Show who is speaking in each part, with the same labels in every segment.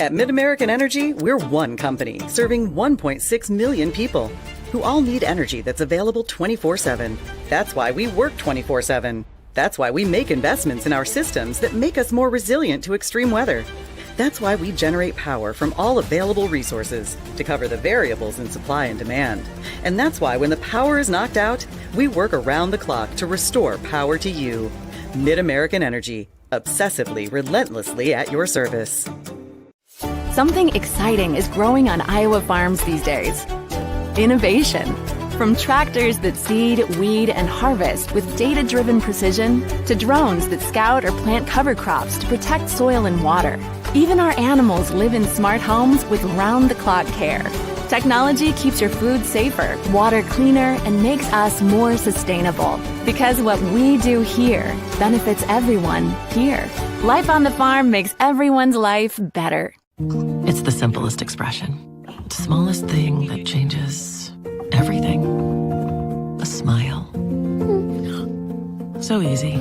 Speaker 1: At Mid-American Energy, we're one company serving 1.6 million people who all need energy that's available 24/7. That's why we work 24/7. That's why we make investments in our systems that make us more resilient to extreme weather. That's why we generate power from all available resources to cover the variables in supply and demand. And that's why when the power is knocked out, we work around the clock to restore power to you. Mid-American Energy, obsessively, relentlessly at your service.
Speaker 2: Something exciting is growing on Iowa farms these days. Innovation. From tractors that seed, weed, and harvest with data-driven precision to drones that scout or plant cover crops to protect soil and water. Even our animals live in smart homes with round-the-clock care. Technology keeps your food safer, water cleaner, and makes us more sustainable. Because what we do here benefits everyone here. Life on the farm makes everyone's life better.
Speaker 3: It's the simplest expression. The smallest thing that changes everything. A smile. So easy.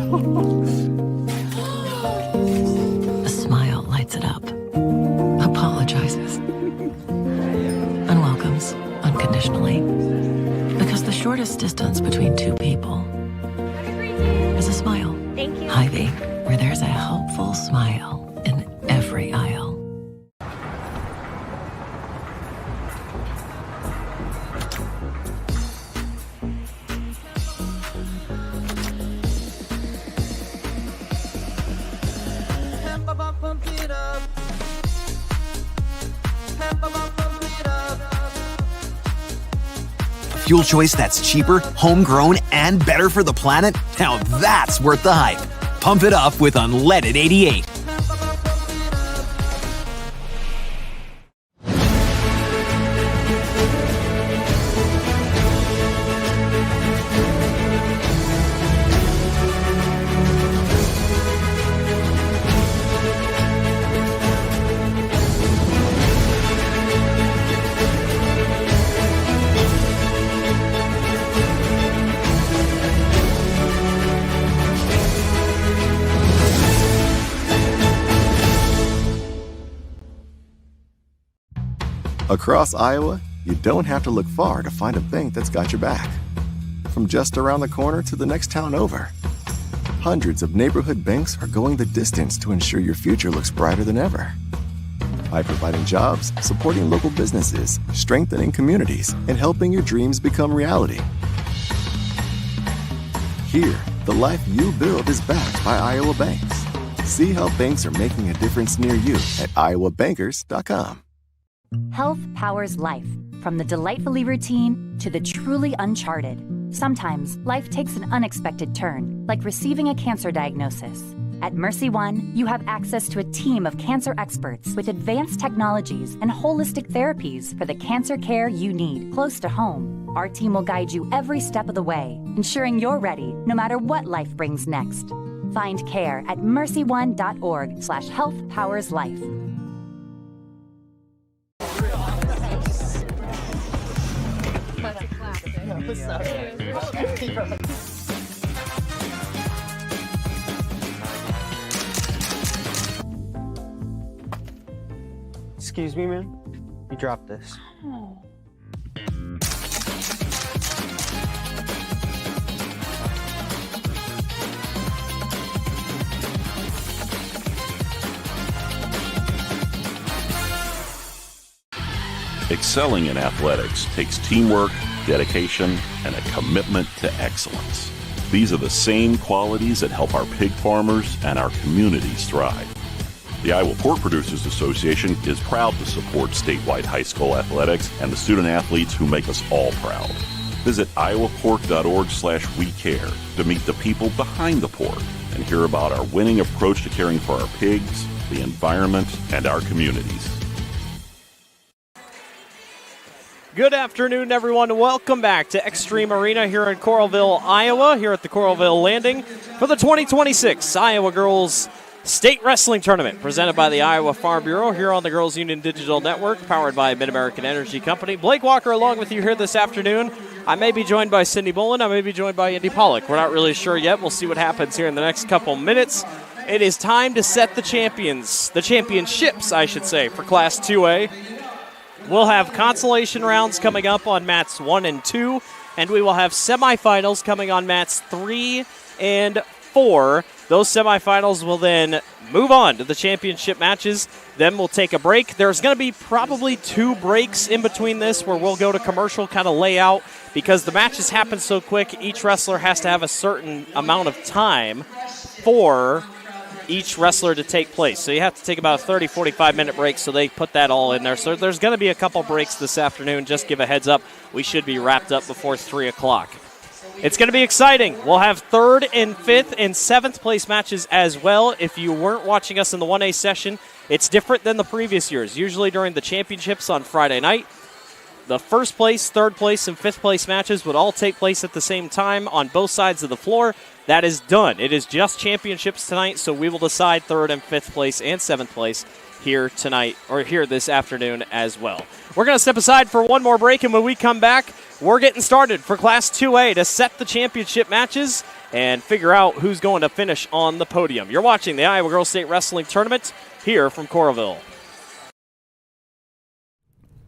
Speaker 3: A smile lights it up. Apologizes. And welcomes unconditionally. Because the shortest distance between two people is a smile.
Speaker 4: Thank you.
Speaker 3: Hy-Vee, where there's a helpful smile in every aisle.
Speaker 5: Fuel choice that's cheaper, homegrown, and better for the planet? Now that's worth the hype. Pump it up with unleaded 88.
Speaker 6: Across Iowa, you don't have to look far to find a bank that's got your back. From just around the corner to the next town over, hundreds of neighborhood banks are going the distance to ensure your future looks brighter than ever. By providing jobs, supporting local businesses, strengthening communities, and helping your dreams become reality. Here, the life you build is backed by Iowa banks. See how banks are making a difference near you at iowabankers.com.
Speaker 4: Health powers life, from the delightfully routine to the truly uncharted. Sometimes life takes an unexpected turn, like receiving a cancer diagnosis. At Mercy One, you have access to a team of cancer experts with advanced technologies and holistic therapies for the cancer care you need close to home. Our team will guide you every step of the way, ensuring you're ready no matter what life brings next. Find care at mercyone.org/healthpowerslife.
Speaker 7: Excuse me, man. You dropped this.
Speaker 8: Excelling in athletics takes teamwork, dedication, and a commitment to excellence. These are the same qualities that help our pig farmers and our communities thrive. The Iowa Pork Producers Association is proud to support statewide high school athletics and the student athletes who make us all proud. Visit iowapork.org/wecare to meet the people behind the pork and hear about our winning approach to caring for our pigs, the environment, and our communities.
Speaker 9: Good afternoon, everyone. Welcome back to Extreme Arena here in Coralville, Iowa, here at the Coralville Landing for the 2026 Iowa Girls State Wrestling Tournament, presented by the Iowa Farm Bureau here on the Girls Union Digital Network, powered by Mid-American Energy Company. Blake Walker along with you here this afternoon. I may be joined by Cindy Bolin. I may be joined by Indy Pollock. We're not really sure yet. We'll see what happens here in the next couple minutes. It is time to set the championships, I should say, for Class 2A. We'll have consolation rounds coming up on mats 1 and 2, and we will have semifinals coming on mats 3 and 4. Those semifinals will then move on to the championship matches. Then we'll take a break. There's going to be probably 2 breaks in between this where we'll go to commercial kind of layout because the matches happen so quick. Each wrestler has to have a certain amount of time for each wrestler to take place. So you have to take about a 30, 45-minute break, so they put that all in there. So there's going to be a couple breaks this afternoon. Just give a heads up. We should be wrapped up before 3 o'clock. It's going to be exciting. We'll have 3rd and 5th and 7th place matches as well. If you weren't watching us in the 1A session, it's different than the previous years. Usually during the championships on Friday night, the 1st place, 3rd place, and 5th place matches would all take place at the same time on both sides of the floor. That is done. It is just championships tonight, so we will decide 3rd and 5th place and 7th place here tonight, or here this afternoon as well. We're going to step aside for one more break, and when we come back, we're getting started for Class 2A to set the championship matches and figure out who's going to finish on the podium. You're watching the Iowa Girls State Wrestling Tournament here from Coralville.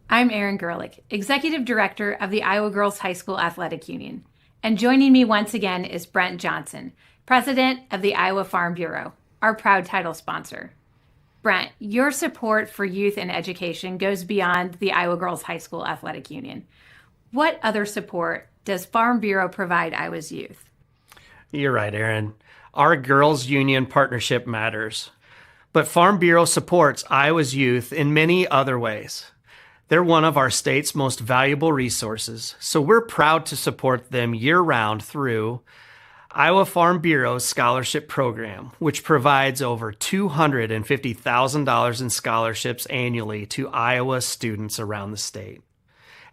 Speaker 10: I'm Erin Gerlich, Executive Director of the Iowa Girls High School Athletic Union. And joining me once again is Brent Johnson, President of the Iowa Farm Bureau, our proud title sponsor. Brent, your support for youth and education goes beyond the Iowa Girls High School Athletic Union. What other support does Farm Bureau provide Iowa's youth?
Speaker 11: You're right, Erin. Our Girls Union partnership matters. But Farm Bureau supports Iowa's youth in many other ways. They're one of our state's most valuable resources, so we're proud to support them year-round through Iowa Farm Bureau's scholarship program, which provides over $250,000 in scholarships annually to Iowa students around the state.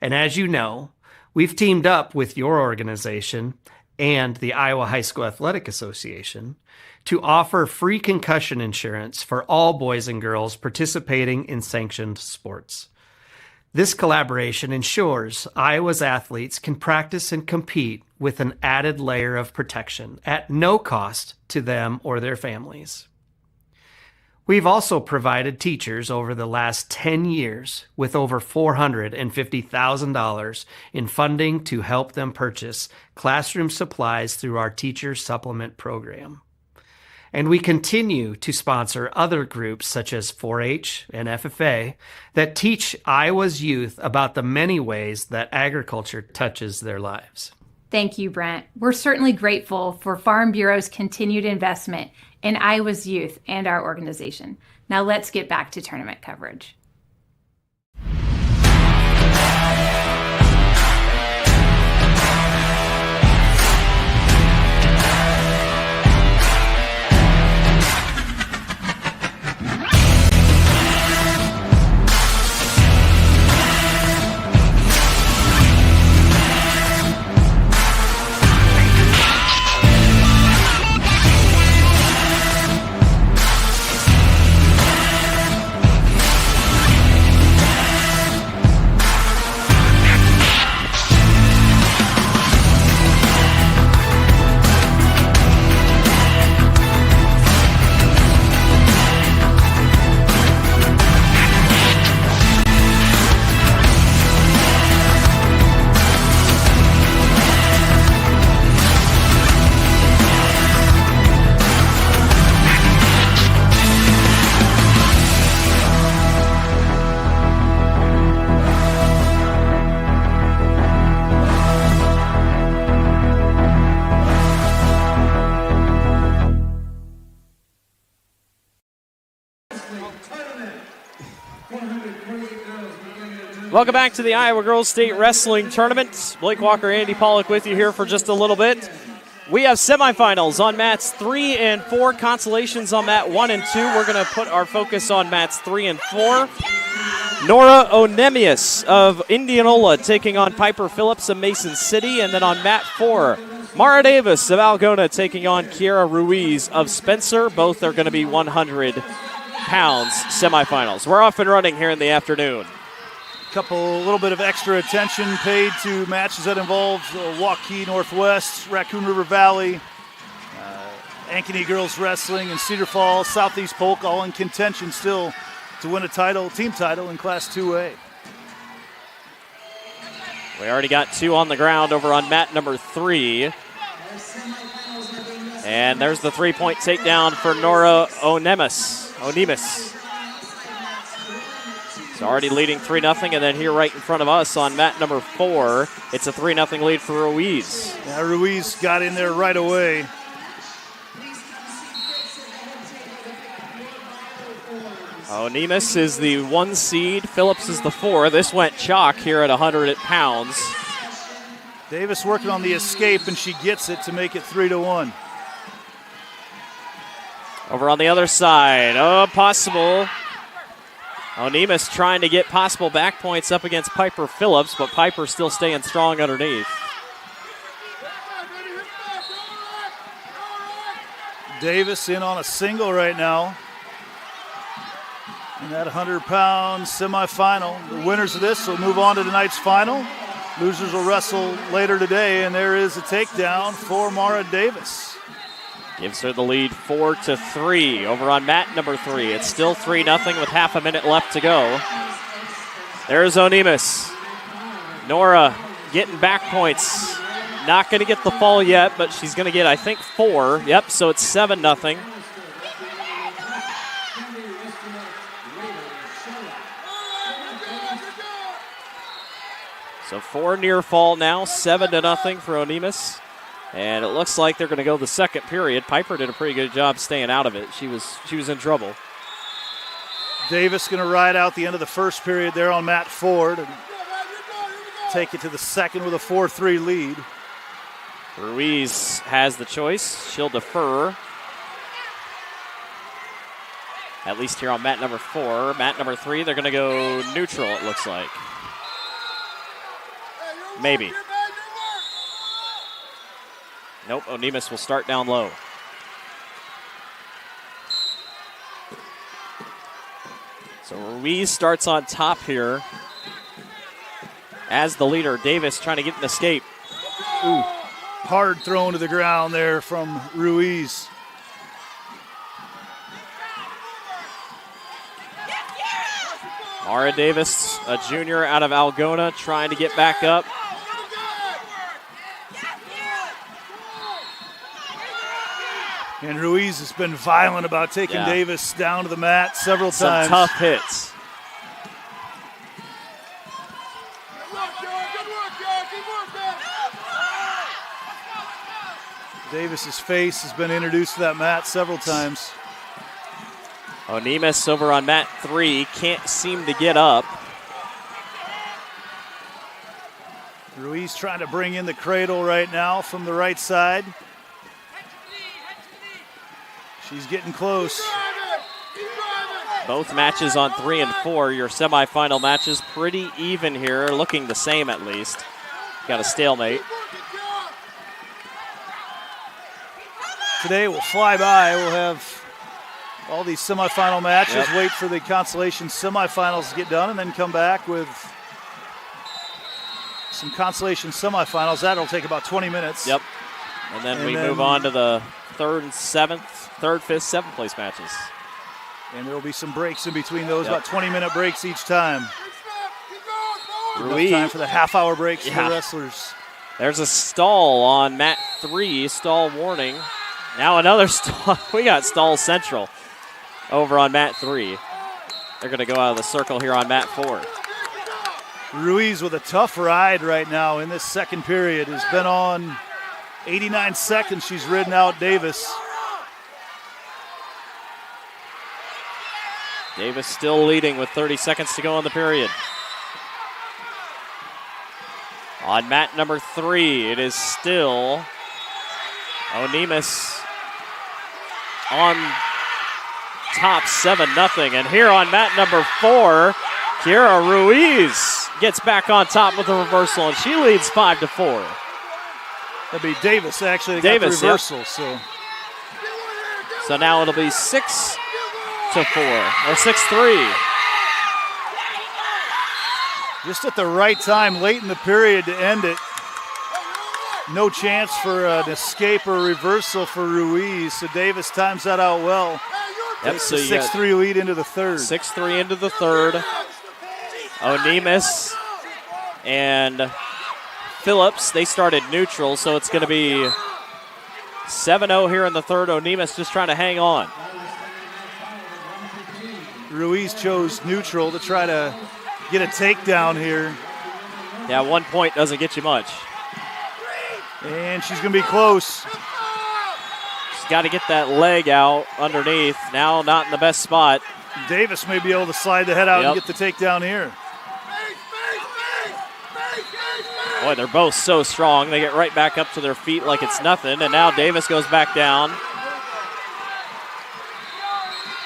Speaker 11: And as you know, we've teamed up with your organization and the Iowa High School Athletic Association to offer free concussion insurance for all boys and girls participating in sanctioned sports. This collaboration ensures Iowa's athletes can practice and compete with an added layer of protection at no cost to them or their families. We've also provided teachers over the last 10 years with over $450,000 in funding to help them purchase classroom supplies through our Teacher Supplement Program. And we continue to sponsor other groups such as 4-H and FFA that teach Iowa's youth about the many ways that agriculture touches their lives.
Speaker 10: Thank you, Brent. We're certainly grateful for Farm Bureau's continued investment in Iowa's youth and our organization. Now let's get back to tournament coverage.
Speaker 9: Welcome back to the Iowa Girls State Wrestling Tournament. Blake Walker, Andy Pollock with you here for just a little bit. We have semifinals on mats 3 and 4, consolations on mat 1 and 2. We're going to put our focus on mats 3 and 4. Nora Onemius of Indianola taking on Piper Phillips of Mason City. And then on mat 4, Mara Davis of Algona taking on Kiera Ruiz of Spencer. Both are going to be 100 pounds semifinals. We're off and running here in the afternoon.
Speaker 12: Little bit of extra attention paid to matches that involve Waukee Northwest, Raccoon River Valley, Ankeny Girls Wrestling and Cedar Falls, Southeast Polk, all in contention still to win a title, team title in Class 2A.
Speaker 9: We already got 2 on the ground over on mat number 3. And there's the 3-point takedown for Nora Onimis. It's already leading 3-0, and then here right in front of us on mat number 4, it's a 3-0 lead for Ruiz.
Speaker 12: Yeah, Ruiz got in there right away.
Speaker 9: Onimis is the 1 seed. Phillips is the 4. This went chalk here at 100 pounds.
Speaker 12: Davis working on the escape, and she gets it to make it 3-1.
Speaker 9: Over on the other side, possible. Onimis trying to get possible back points up against Piper Phillips, but Piper still staying strong underneath.
Speaker 12: Davis in on a single right now. In that 100-pound semifinal. The winners of this will move on to tonight's final. Losers will wrestle later today, and there is a takedown for Mara Davis.
Speaker 9: Gives her the lead 4-3 over on mat number 3. It's still 3-0 with half a minute left to go. There's Onimis. Nora getting back points. Not going to get the fall yet, but she's going to get, I think, 4. Yep, so it's 7-0. So 4 near fall now, 7-0 for Onimis. And it looks like they're going to go the second period. Piper did a pretty good job staying out of it. She was in trouble.
Speaker 12: Davis going to ride out the end of the first period there on mat 4 and take it to the second with a 4-3 lead.
Speaker 9: Ruiz has the choice. She'll defer. At least here on mat number 4. Mat number 3, they're going to go neutral, it looks like. Maybe. Nope, Onimis will start down low. So Ruiz starts on top here as the leader. Davis trying to get an escape.
Speaker 12: Ooh, hard thrown to the ground there from Ruiz.
Speaker 9: Mara Davis, a junior out of Algona, trying to get back up.
Speaker 12: And Ruiz has been violent about taking Davis down to the mat several times.
Speaker 9: Some tough hits.
Speaker 12: Davis's face has been introduced to that mat several times.
Speaker 9: Onimis over on mat 3 can't seem to get up.
Speaker 12: Ruiz trying to bring in the cradle right now from the right side. She's getting close.
Speaker 9: Both matches on 3 and 4, your semifinal matches pretty even here, looking the same at least. Got a stalemate.
Speaker 12: Today will fly by. We'll have all these semifinal matches, wait for the Consolation semifinals to get done, and then come back with some Consolation semifinals. That'll take about 20 minutes.
Speaker 9: Yep. And then we move on to the 3rd, 5th, 7th place matches.
Speaker 12: And there will be some breaks in between those, about 20-minute breaks each time. Enough time for the half-hour breaks for the wrestlers.
Speaker 9: There's a stall on mat 3, stall warning. Now another stall. We got stall central over on mat 3. They're going to go out of the circle here on mat 4.
Speaker 12: Ruiz with a tough ride right now in this second period. Has been on 89 seconds. She's ridden out Davis.
Speaker 9: Davis still leading with 30 seconds to go in the period. On mat number 3, it is still Onimis on top 7-0. And here on mat number 4, Kiera Ruiz gets back on top with a reversal, and she leads 5-4.
Speaker 12: That'd be Davis, actually. Davis, got the reversal.
Speaker 9: So now it'll be 6-4, or 6-3.
Speaker 12: Just at the right time, late in the period to end it. no chance for an escape or reversal for Ruiz. So Davis times that out well.
Speaker 9: Yep,
Speaker 12: Takes
Speaker 9: so
Speaker 12: a
Speaker 9: you got
Speaker 12: 6-3 lead into the third.
Speaker 9: 6-3 into the third. Onemus and Phillips, they started neutral, so it's going to be 7-0 here in the third. Onemus just trying to hang on.
Speaker 12: Ruiz chose neutral to try to get a takedown here.
Speaker 9: Yeah, 1 point doesn't get you much.
Speaker 12: And she's going to be close.
Speaker 9: She's got to get that leg out underneath. Now not in the best spot.
Speaker 12: Davis may be able to slide the head out
Speaker 9: Yep.
Speaker 12: and get the takedown here.
Speaker 9: Boy, they're both so strong. They get right back up to their feet like it's nothing. And now Davis goes back down.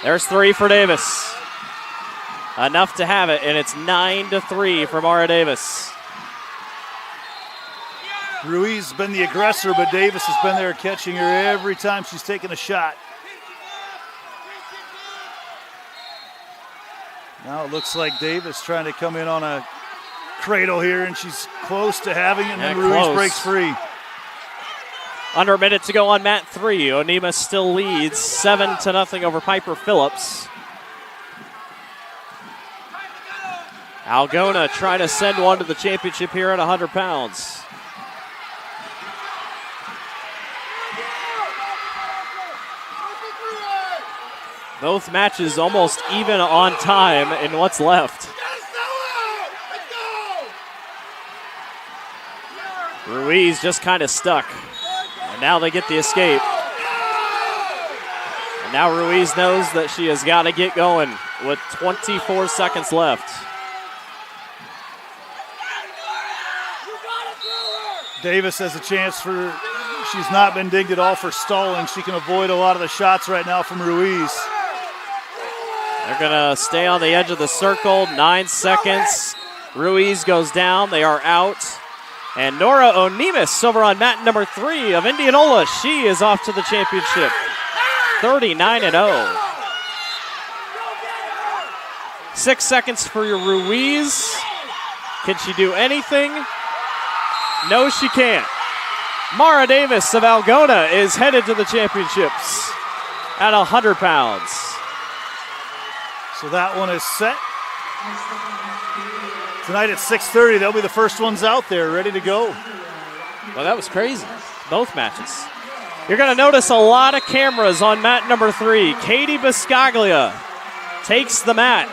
Speaker 9: There's 3 for Davis. Enough to have it, and it's 9-3 for Mara Davis.
Speaker 12: Ruiz has been the aggressor, but Davis has been there catching her every time she's taken a shot. Now it looks like Davis trying to come in on a cradle here, and she's close to having it, and then Ruiz breaks free.
Speaker 9: Under a minute to go on mat 3. Onemus still leads 7-0 over Piper Phillips. Algona trying to send one to the championship here at 100 pounds. Both matches almost even on time in what's left. Ruiz just kind of stuck. And now they get the escape. And now Ruiz knows that she has got to get going with 24 seconds left.
Speaker 12: Davis has a chance for, she's not been dinged at all for stalling. She can avoid a lot of the shots right now from Ruiz.
Speaker 9: They're going to stay on the edge of the circle. 9 seconds. Ruiz goes down. They are out. And Nora Onemus over on mat number 3 of Indianola. She is off to the championship. 39-0. 6 seconds for your Ruiz. Can she do anything? No, she can't. Mara Davis of Algona is headed to the championships at 100 pounds.
Speaker 12: So that one is set. Tonight at 6:30, they'll be the first ones out there, ready to go.
Speaker 9: Well, that was crazy. Both matches. You're going to notice a lot of cameras on mat number 3. Katie Biscaglia takes the mat.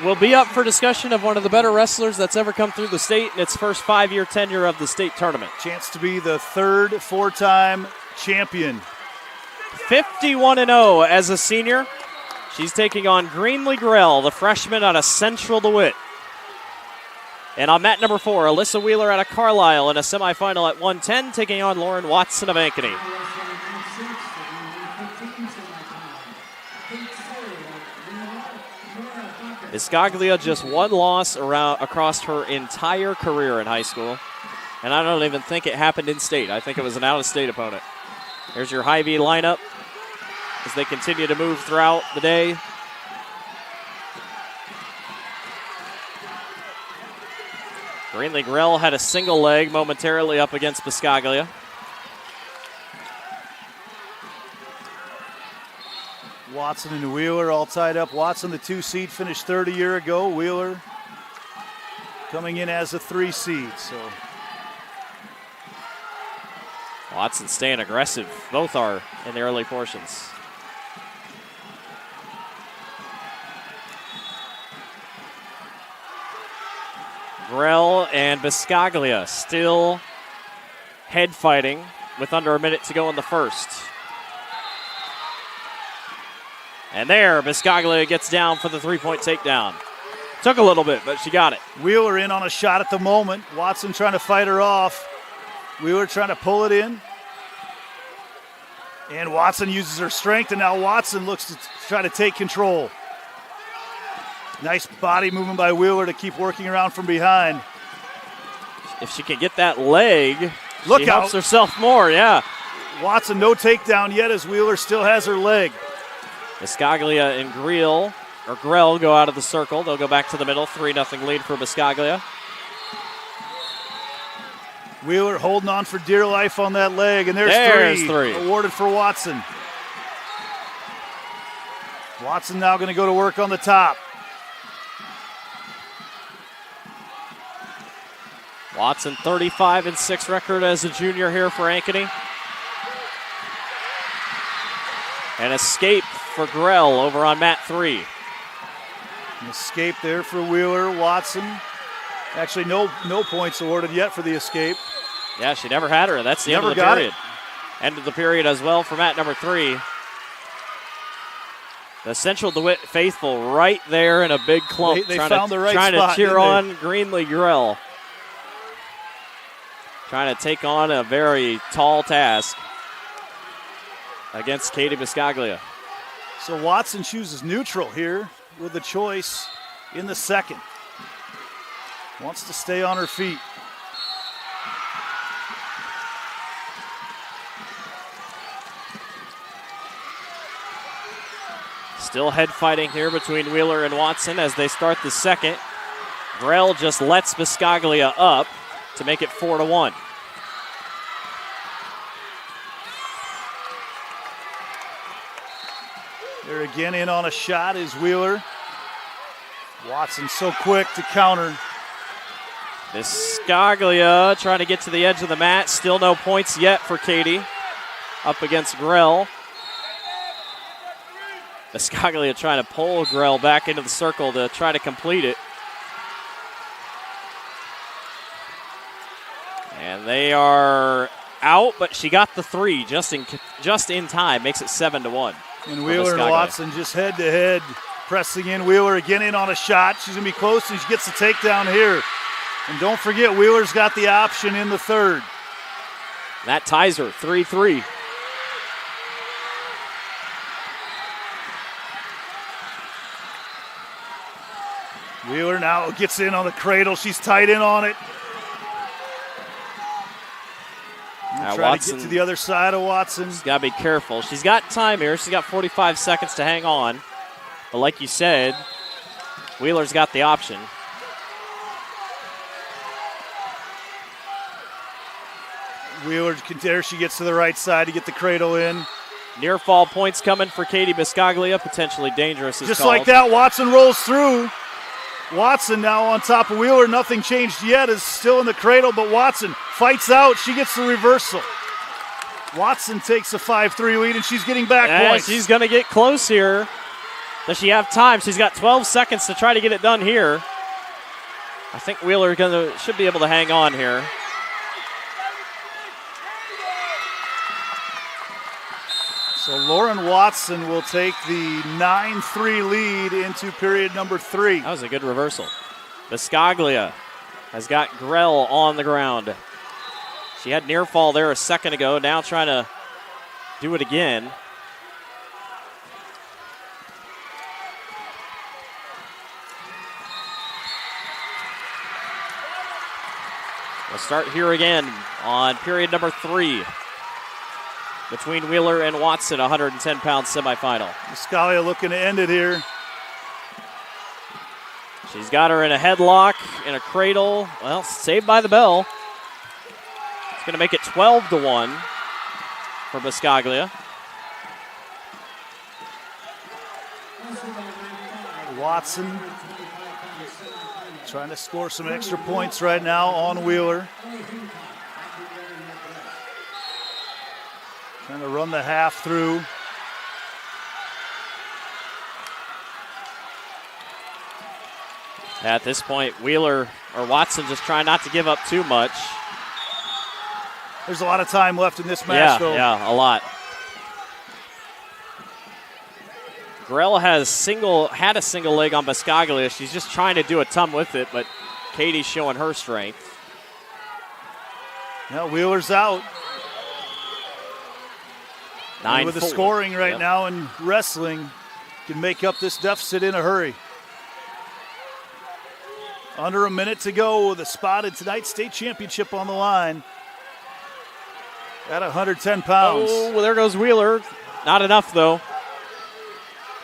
Speaker 9: Will be up for discussion of one of the better wrestlers that's ever come through the state in its first 5-year tenure of the state tournament.
Speaker 12: Chance to be the third 4-time champion.
Speaker 9: 51-0 as a senior. She's taking on Greenlee Grell, the freshman out of Central DeWitt. And on mat number 4, Alyssa Wheeler out of Carlisle in a semifinal at 110, taking on Lauren Watson of Ankeny. Biscaglia just one loss across her entire career in high school. And I don't even think it happened in state. I think it was an out-of-state opponent. Here's your Hy-Vee lineup as they continue to move throughout the day. Greenlee Grell had a single leg momentarily up against Biscaglia.
Speaker 12: Watson and Wheeler all tied up. Watson, the 2 seed, finished third a year ago. Wheeler coming in as a 3 seed. So
Speaker 9: Watson staying aggressive. Both are in the early portions. Grell and Biscaglia still head fighting with under a minute to go in the first. And there, Biscaglia gets down for the 3-point takedown. Took a little bit, but she got it.
Speaker 12: Wheeler in on a shot at the moment. Watson trying to fight her off. Wheeler trying to pull it in. And Watson uses her strength, and now Watson looks to try to take control. Nice body movement by Wheeler to keep working around from behind.
Speaker 9: If she can get that leg,
Speaker 12: Look
Speaker 9: she
Speaker 12: out.
Speaker 9: helps herself more, yeah.
Speaker 12: Watson, no takedown yet as Wheeler still has her leg.
Speaker 9: Biscaglia and Grell go out of the circle. They'll go back to the middle. 3-0 lead for Biscaglia.
Speaker 12: Wheeler holding on for dear life on that leg, and there's three. Awarded for Watson. Watson now going to go to work on the top.
Speaker 9: Watson 35-6 record as a junior here for Ankeny. An escape for Grell over on mat 3.
Speaker 12: An escape there for Wheeler. Watson. Actually, no points awarded yet for the escape.
Speaker 9: Yeah, she never had her. That's the end of the period. End of the period as well for mat number 3. The Central DeWitt faithful right there in a big clump.
Speaker 12: They found the right
Speaker 9: spot. Trying to cheer on Greenlee Grell. Trying to take on a very tall task against Katie Biscaglia.
Speaker 12: So Watson chooses neutral here with the choice in the second. Wants to stay on her feet.
Speaker 9: Still head fighting here between Wheeler and Watson as they start the second. Grell just lets Biscaglia up to make it 4-1.
Speaker 12: They're again in on a shot is Wheeler. Watson so quick to counter.
Speaker 9: Biscaglia trying to get to the edge of the mat. Still no points yet for Katie. Up against Grell. Biscaglia trying to pull Grell back into the circle to try to complete it. And they are out, but she got the 3 just in time. Makes it 7-1.
Speaker 12: And Wheeler and Watson just head to head, pressing in. Wheeler again in on a shot. She's going to be close, and she gets the takedown here. And don't forget, Wheeler's got the option in the third.
Speaker 9: That ties her, 3-3.
Speaker 12: Wheeler now gets in on the cradle. She's tight in on it. Try to get to the other side of Watson.
Speaker 9: She's got to be careful. She's got time here. She's got 45 seconds to hang on. But like you said, Wheeler's got the option.
Speaker 12: Wheeler, there she gets to the right side to get the cradle in.
Speaker 9: Near fall points coming for Katie Biscaglia, potentially dangerous.
Speaker 12: Just like that, Watson rolls through. Watson now on top of Wheeler. Nothing changed yet, is still in the cradle, but Watson fights out. She gets the reversal. Watson takes a 5-3 lead, and she's getting back points.
Speaker 9: She's going to get close here. Does she have time? She's got 12 seconds to try to get it done here. I think Wheeler should be able to hang on here.
Speaker 12: So Lauren Watson will take the 9-3 lead into period number 3.
Speaker 9: That was a good reversal. Biscaglia has got Grell on the ground. She had near fall there a second ago, now trying to do it again. We'll start here again on period number 3. Between Wheeler and Watson, 110-pound semifinal.
Speaker 12: Biscaglia looking to end it here.
Speaker 9: She's got her in a headlock, in a cradle. Well, saved by the bell. It's going to make it 12-1 for Biscaglia.
Speaker 12: Watson trying to score some extra points right now on Wheeler. Trying to run the half through.
Speaker 9: At this point, Wheeler or Watson just trying not to give up too much.
Speaker 12: There's a lot of time left in this match, though.
Speaker 9: Yeah, a lot. Grell had a single leg on Biscaglia. She's just trying to do a ton with it, but Katie's showing her strength.
Speaker 12: Now Wheeler's out. With the
Speaker 9: 9-4.
Speaker 12: scoring right now in wrestling, can make up this deficit in a hurry. Under a minute to go with a spot in tonight's state championship on the line at 110 pounds.
Speaker 9: Oh, well, there goes Wheeler. Not enough, though.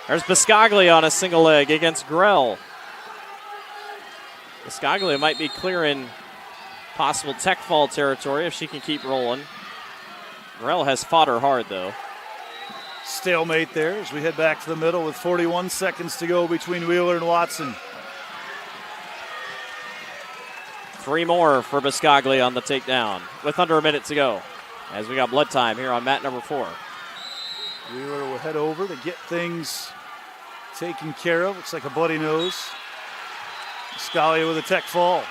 Speaker 9: There's Biscaglia on a single leg against Grell. Biscaglia might be clearing possible tech fall territory if she can keep rolling. Morell has fought her hard, though.
Speaker 12: Stalemate there as we head back to the middle with 41 seconds to go between Wheeler and Watson.
Speaker 9: 3 more for Biscaglia on the takedown with under a minute to go as we got blood time here on mat number 4.
Speaker 12: Wheeler will head over to get things taken care of. Looks like a bloody nose. Biscaglia with a tech fall.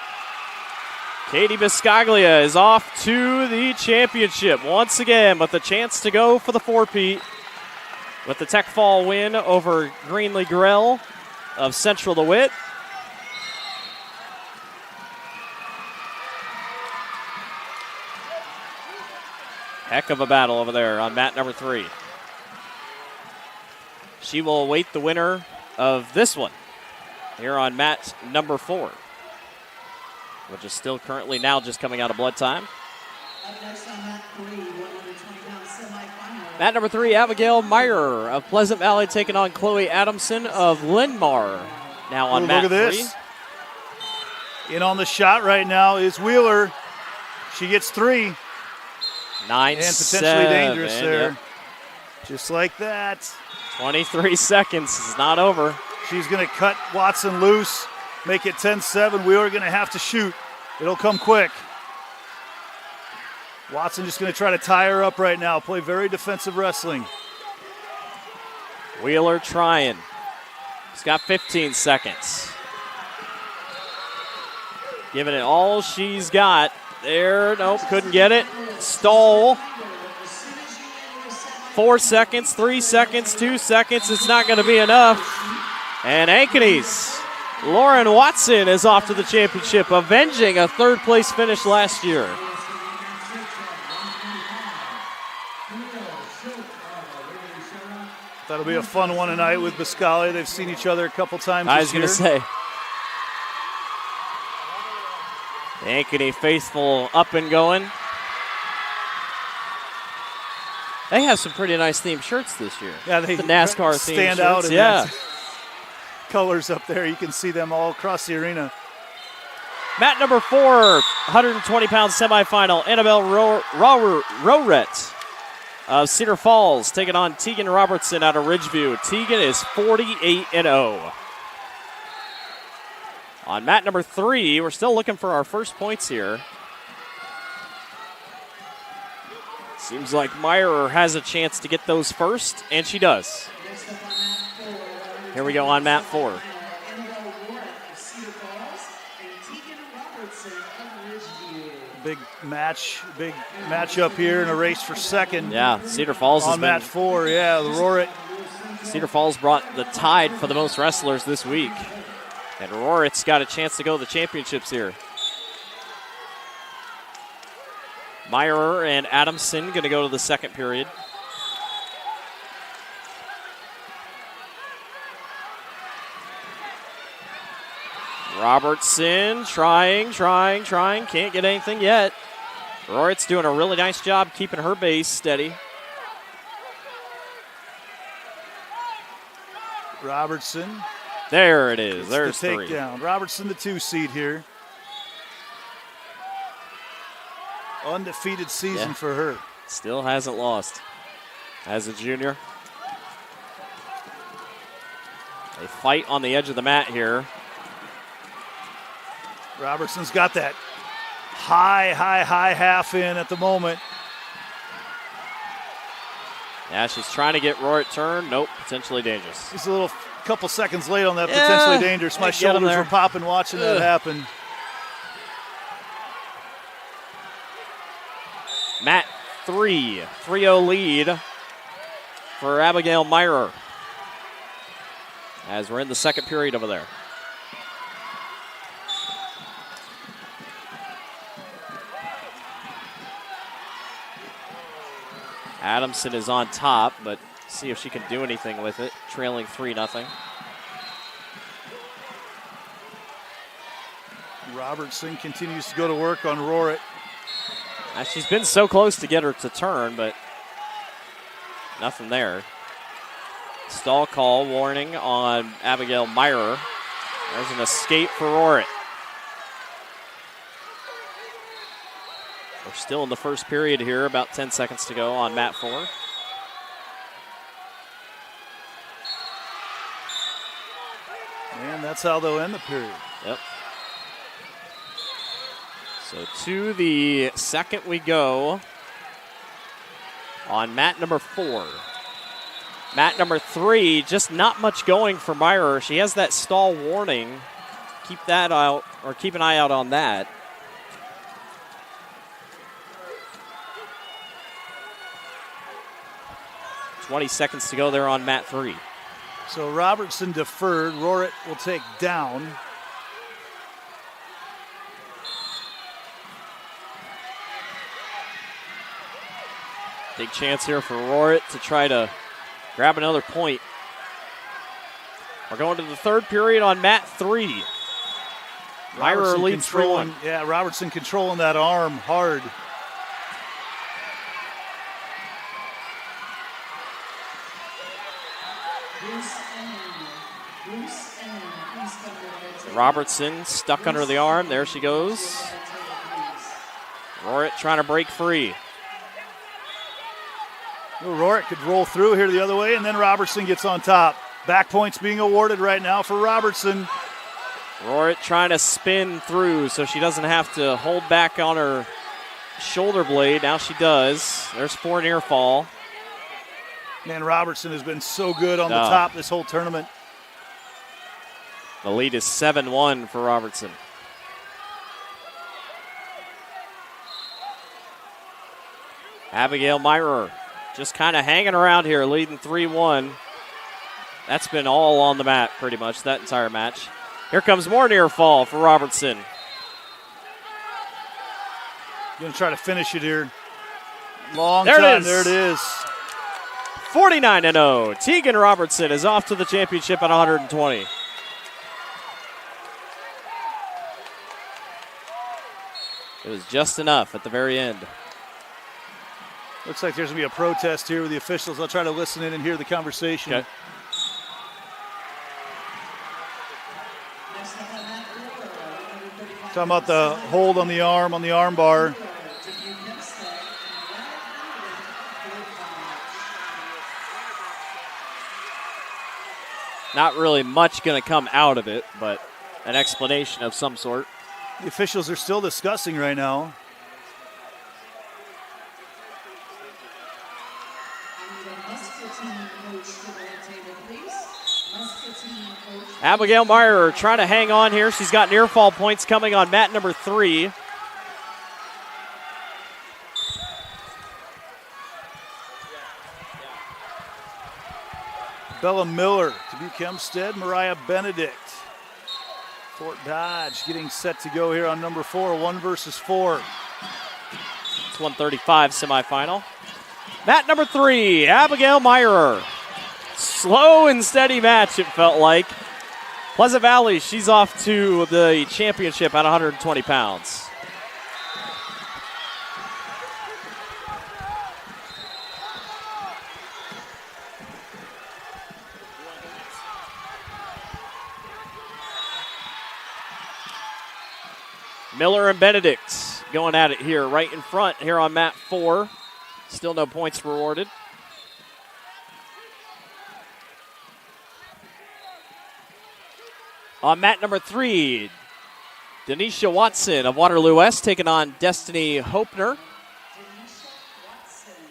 Speaker 9: Katie Biscaglia is off to the championship once again with a chance to go for the four-peat with the tech fall win over Greenlee Grell of Central DeWitt. Heck of a battle over there on mat number 3. She will await the winner of this one here on mat number 4, which is still currently now just coming out of blood time. Mat number 3, Abigail Meyer of Pleasant Valley taking on Chloe Adamson of Linn-Mar. Now on mat 3. Look at this.
Speaker 12: In on the shot right now is Wheeler. She gets 3.
Speaker 9: 9-7.
Speaker 12: And potentially dangerous there. Yep. Just like that.
Speaker 9: 23 seconds. It's not over.
Speaker 12: She's going to cut Watson loose, make it 10-7. Wheeler going to have to shoot. It'll come quick. Watson just going to try to tie her up right now. Play very defensive wrestling.
Speaker 9: Wheeler trying. She's got 15 seconds. Giving it all she's got. There, nope, couldn't get it. Stole. 4 seconds, 3 seconds, 2 seconds. It's not going to be enough. And Ankeny's Lauren Watson is off to the championship, avenging a third-place finish last year.
Speaker 12: That'll be a fun one tonight with Biscaglia. They've seen each other a couple times this year.
Speaker 9: I was going to say. The Ankeny faithful up and going. They have some pretty nice themed shirts this year.
Speaker 12: Yeah, they
Speaker 9: the NASCAR themed
Speaker 12: stand
Speaker 9: shirts.
Speaker 12: out in
Speaker 9: yeah.
Speaker 12: colors up there. You can see them all across the arena.
Speaker 9: Mat number 4, 120-pound semifinal, Annabelle Rowrett of Cedar Falls taking on Tegan Robertson out of Ridgeview. Tegan is 48-0. On mat number 3, we're still looking for our first points here. Seems like Meyer has a chance to get those first, and she does. Here we go on mat 4.
Speaker 12: Big matchup here in a race for second.
Speaker 9: Yeah, Cedar Falls
Speaker 12: on mat 4. Yeah, the Rorett.
Speaker 9: Cedar Falls brought the tide for the most wrestlers this week. And Rorett's got a chance to go to the championships here. Meyer and Adamson going to go to the second period. Robertson trying, can't get anything yet. Rorett's doing a really nice job keeping her base steady.
Speaker 12: Robertson.
Speaker 9: There it is. There's
Speaker 12: the
Speaker 9: three.
Speaker 12: takedown. Robertson, the 2 seed here. Undefeated season for her.
Speaker 9: Still hasn't lost as a junior. They fight on the edge of the mat here.
Speaker 12: Robertson's got that high half in at the moment.
Speaker 9: Yeah, she's trying to get Rorett turned. Nope, potentially dangerous.
Speaker 12: He's a couple seconds late on that, potentially dangerous. My shoulders were popping watching that happen.
Speaker 9: Mat 3, 3-0 lead for Abigail Meyer as we're in the second period over there. Adamson is on top, but see if she can do anything with it. Trailing 3-0.
Speaker 12: Robertson continues to go to work on Rorett.
Speaker 9: She's been so close to get her to turn, but nothing there. Stall call warning on Abigail Meyer. There's an escape for Rorett. We're still in the first period here, about 10 seconds to go on mat 4.
Speaker 12: And that's how they'll end the period.
Speaker 9: Yep. So to the second we go on mat number 4. Mat number 3, just not much going for Meyer. She has that stall warning. Keep that out, or keep an eye out on that. "20 seconds to go there on mat 3.
Speaker 12: So Robertson deferred. Roritt will take down.
Speaker 9: Big chance here for Roritt to try to grab another point. We're going to the third period on mat 3. Myra leads 3-1.
Speaker 12: Yeah, Robertson controlling that arm hard.
Speaker 9: Robertson stuck under the arm. There she goes. Roritt trying to break free.
Speaker 12: Roritt could roll through here the other way, and then Robertson gets on top. Back points being awarded right now for Robertson.
Speaker 9: Roritt trying to spin through so she doesn't have to hold back on her shoulder blade. Now she does. There's 4 near fall.
Speaker 12: Man, Robertson has been so good on the top this whole tournament.
Speaker 9: The lead is 7-1 for Robertson. Abigail Myrer just kind of hanging around here, leading 3-1. That's been all on the mat pretty much that entire match. Here comes more near fall for Robertson.
Speaker 12: Going to try to finish it here. Long
Speaker 9: there
Speaker 12: time.
Speaker 9: It is.
Speaker 12: There it is.
Speaker 9: 49-0. Tegan Robertson is off to the championship at 120. It was just enough at the very end.
Speaker 12: Looks like there's going to be a protest here with the officials. I'll try to listen in and hear the conversation.
Speaker 9: Okay.
Speaker 12: Talking about the hold on the arm bar.
Speaker 9: Not really much going to come out of it, but an explanation of some sort.
Speaker 12: The officials are still discussing right now.
Speaker 9: Abigail Meyer trying to hang on here. She's got near fall points coming on mat number 3.
Speaker 12: Bella Miller, Dubuque Hempstead, Mariah Benedict. Fort Dodge getting set to go here on number 4, 1 versus 4.
Speaker 9: It's 135 semifinal. Mat number 3, Abigail Meyer. Slow and steady match, it felt like. Pleasant Valley, she's off to the championship at 120 pounds. Miller and Benedict going at it here, right in front here on mat 4. Still no points rewarded. On mat number 3, Denisha Watson of Waterloo West taking on Destiny Hopner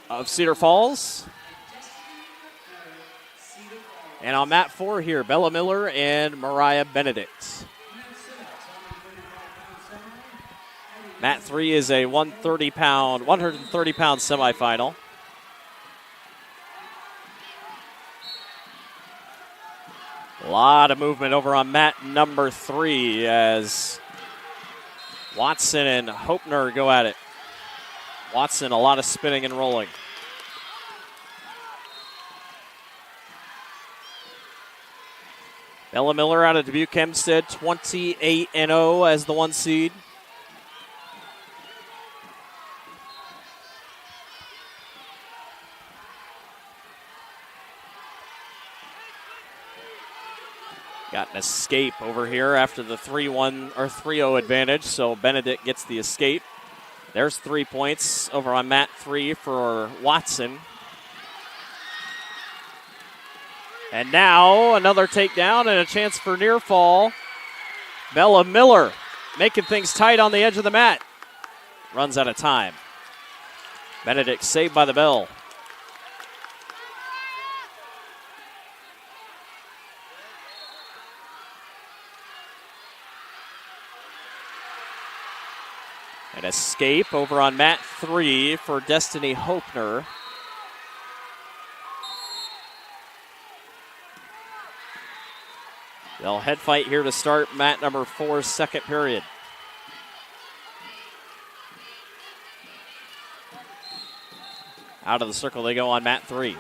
Speaker 9: of Cedar Falls. And on mat 4 here, Bella Miller and Mariah Benedict. Mat 3 is a 130-pound semifinal. A lot of movement over on mat number 3 as Watson and Hopner go at it. Watson, a lot of spinning and rolling. Bella Miller out of Dubuque Hempstead, 28-0 as the 1 seed. Got an escape over here after the 3-1 or 3-0 advantage, so Benedict gets the escape. There's 3 points over on mat 3 for Watson. And now another takedown and a chance for near fall. Bella Miller making things tight on the edge of the mat. Runs out of time. Benedict saved by the bell. An escape over on mat 3 for Destiny Hopener. They'll head fight here to start mat number 4's second period. Out of the circle they go on mat 3.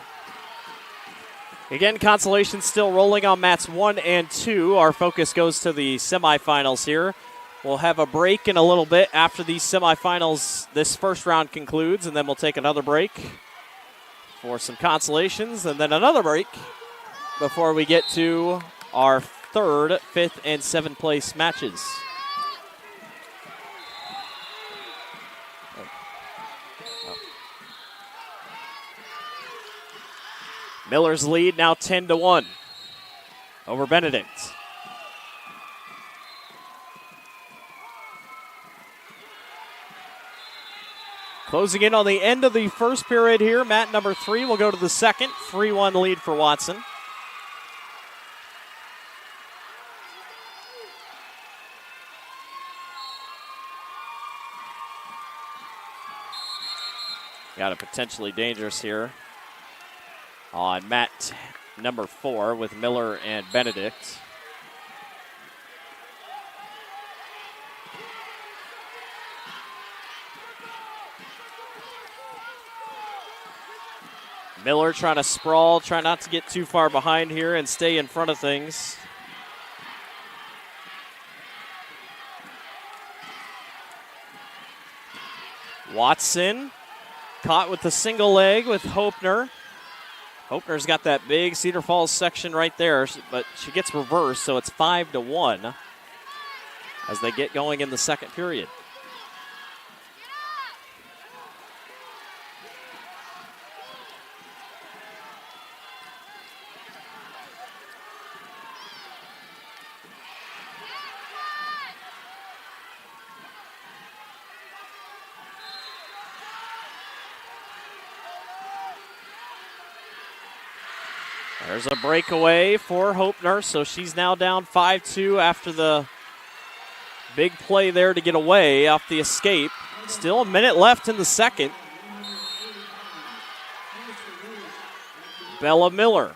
Speaker 9: Again, Consolation still rolling on mats 1 and 2. Our focus goes to the semifinals here. We'll have a break in a little bit after these semifinals, this first round concludes, and then we'll take another break for some consolations, and then another break before we get to our 3rd, 5th, and 7th place matches. Miller's lead now 10-1 over Benedict. Closing in on the end of the first period here, mat number 3 will go to the second. 3-1 lead for Watson. Got it potentially dangerous here on mat number 4 with Miller and Benedict. Miller trying to sprawl, try not to get too far behind here and stay in front of things. Watson caught with the single leg with Hopener. Hopener's got that big Cedar Falls section right there, but she gets reversed, so it's 5-1 as they get going in the second period. There's a breakaway for Hopener, so she's now down 5-2 after the big play there to get away off the escape. Still a minute left in the second. Bella Miller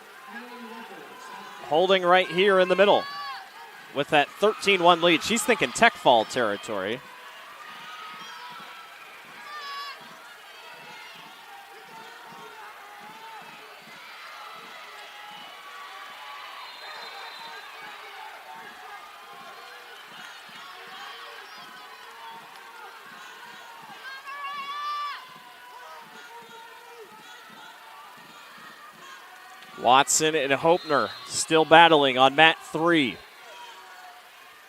Speaker 9: holding right here in the middle with that 13-1 lead. She's thinking tech fall territory. Watson and Hopener still battling on mat 3.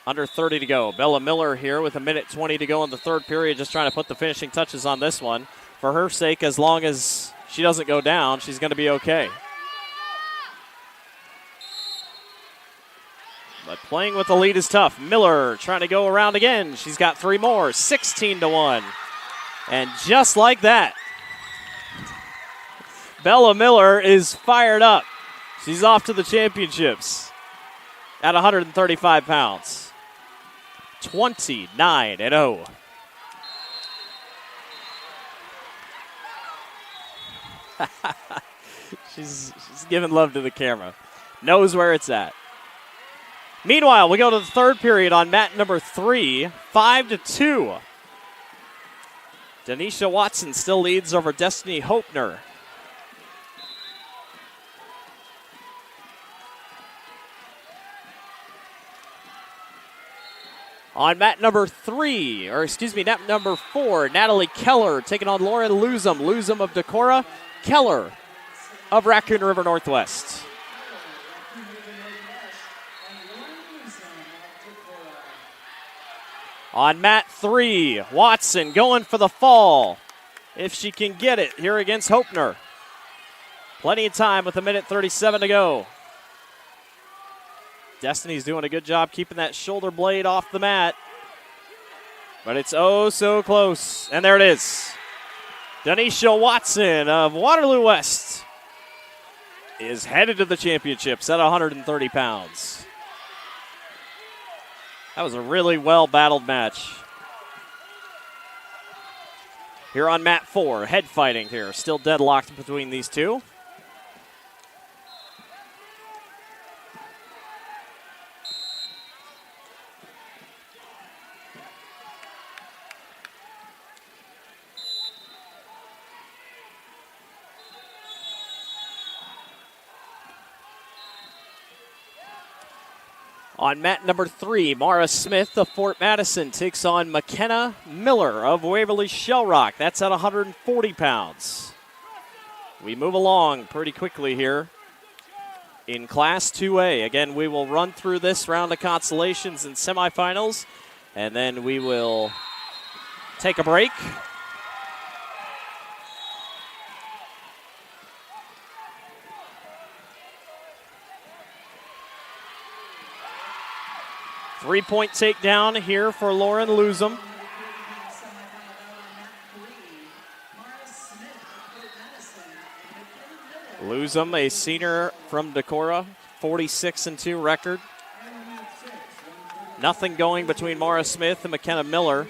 Speaker 9: Under 30 to go. Bella Miller here with a minute 20 to go in the third period, just trying to put the finishing touches on this one. For her sake, as long as she doesn't go down, she's going to be okay. But playing with the lead is tough. Miller trying to go around again. She's got 3 more, 16-1. And just like that, Bella Miller is fired up. She's off to the championships at 135 pounds. 29-0. She's giving love to the camera. Knows where it's at. Meanwhile, we go to the third period on mat number 3, 5-2. Denisha Watson still leads over Destiny Hopener. On mat number 4, Natalie Keller taking on Lauren Luzum. Luzum of Decorah, Keller of Raccoon River Northwest. On mat 3, Watson going for the fall. If she can get it here against Hopener. Plenty of time with 1:37 to go. Destiny's doing a good job keeping that shoulder blade off the mat. But it's oh so close. And there it is. Denisha Watson of Waterloo West is headed to the championships at 130 pounds. That was a really well-battled match. Here on mat 4, head fighting here. Still deadlocked between these two. On mat number 3, Mara Smith of Fort Madison takes on McKenna Miller of Waverly Shell Rock. That's at 140 pounds. We move along pretty quickly here in Class 2A. Again, we will run through this round of consolations and semifinals, and then we will take a break. Three-point takedown here for Lauren Luzum. Luzum, a senior from Decorah, 46-2 record. Nothing going between Mara Smith and McKenna Miller.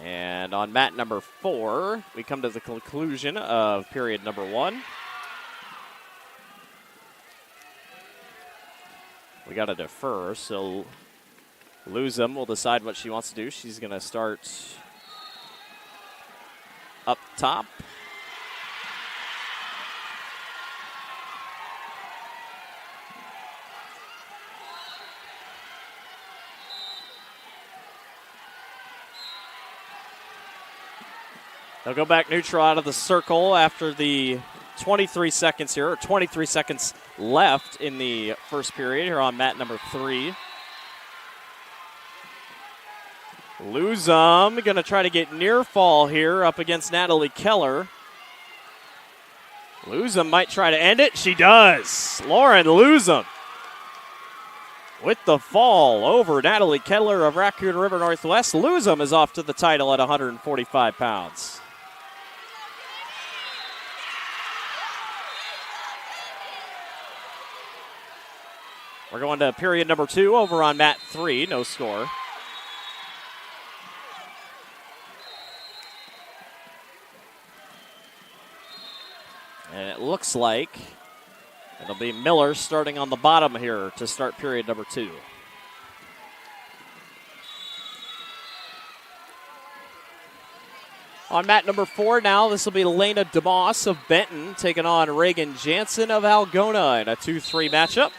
Speaker 9: And on mat number 4, we come to the conclusion of period number 1. We got to defer, so Luzum will decide what she wants to do. She's going to start up top. They'll go back neutral out of the circle after the 23 seconds here, or 23 seconds left in the first period here on mat number 3. Luzum going to try to get near fall here up against Natalie Keller. Luzum might try to end it. She does. Lauren Luzum with the fall over Natalie Keller of Raccoon River Northwest. Luzum is off to the title at 145 pounds. We're going to period number 2 over on mat 3. No score. And it looks like it'll be Miller starting on the bottom here to start period number 2. On mat number 4 now, this will be Lena DeMoss of Benton taking on Reagan Jansen of Algona in a 2-3 matchup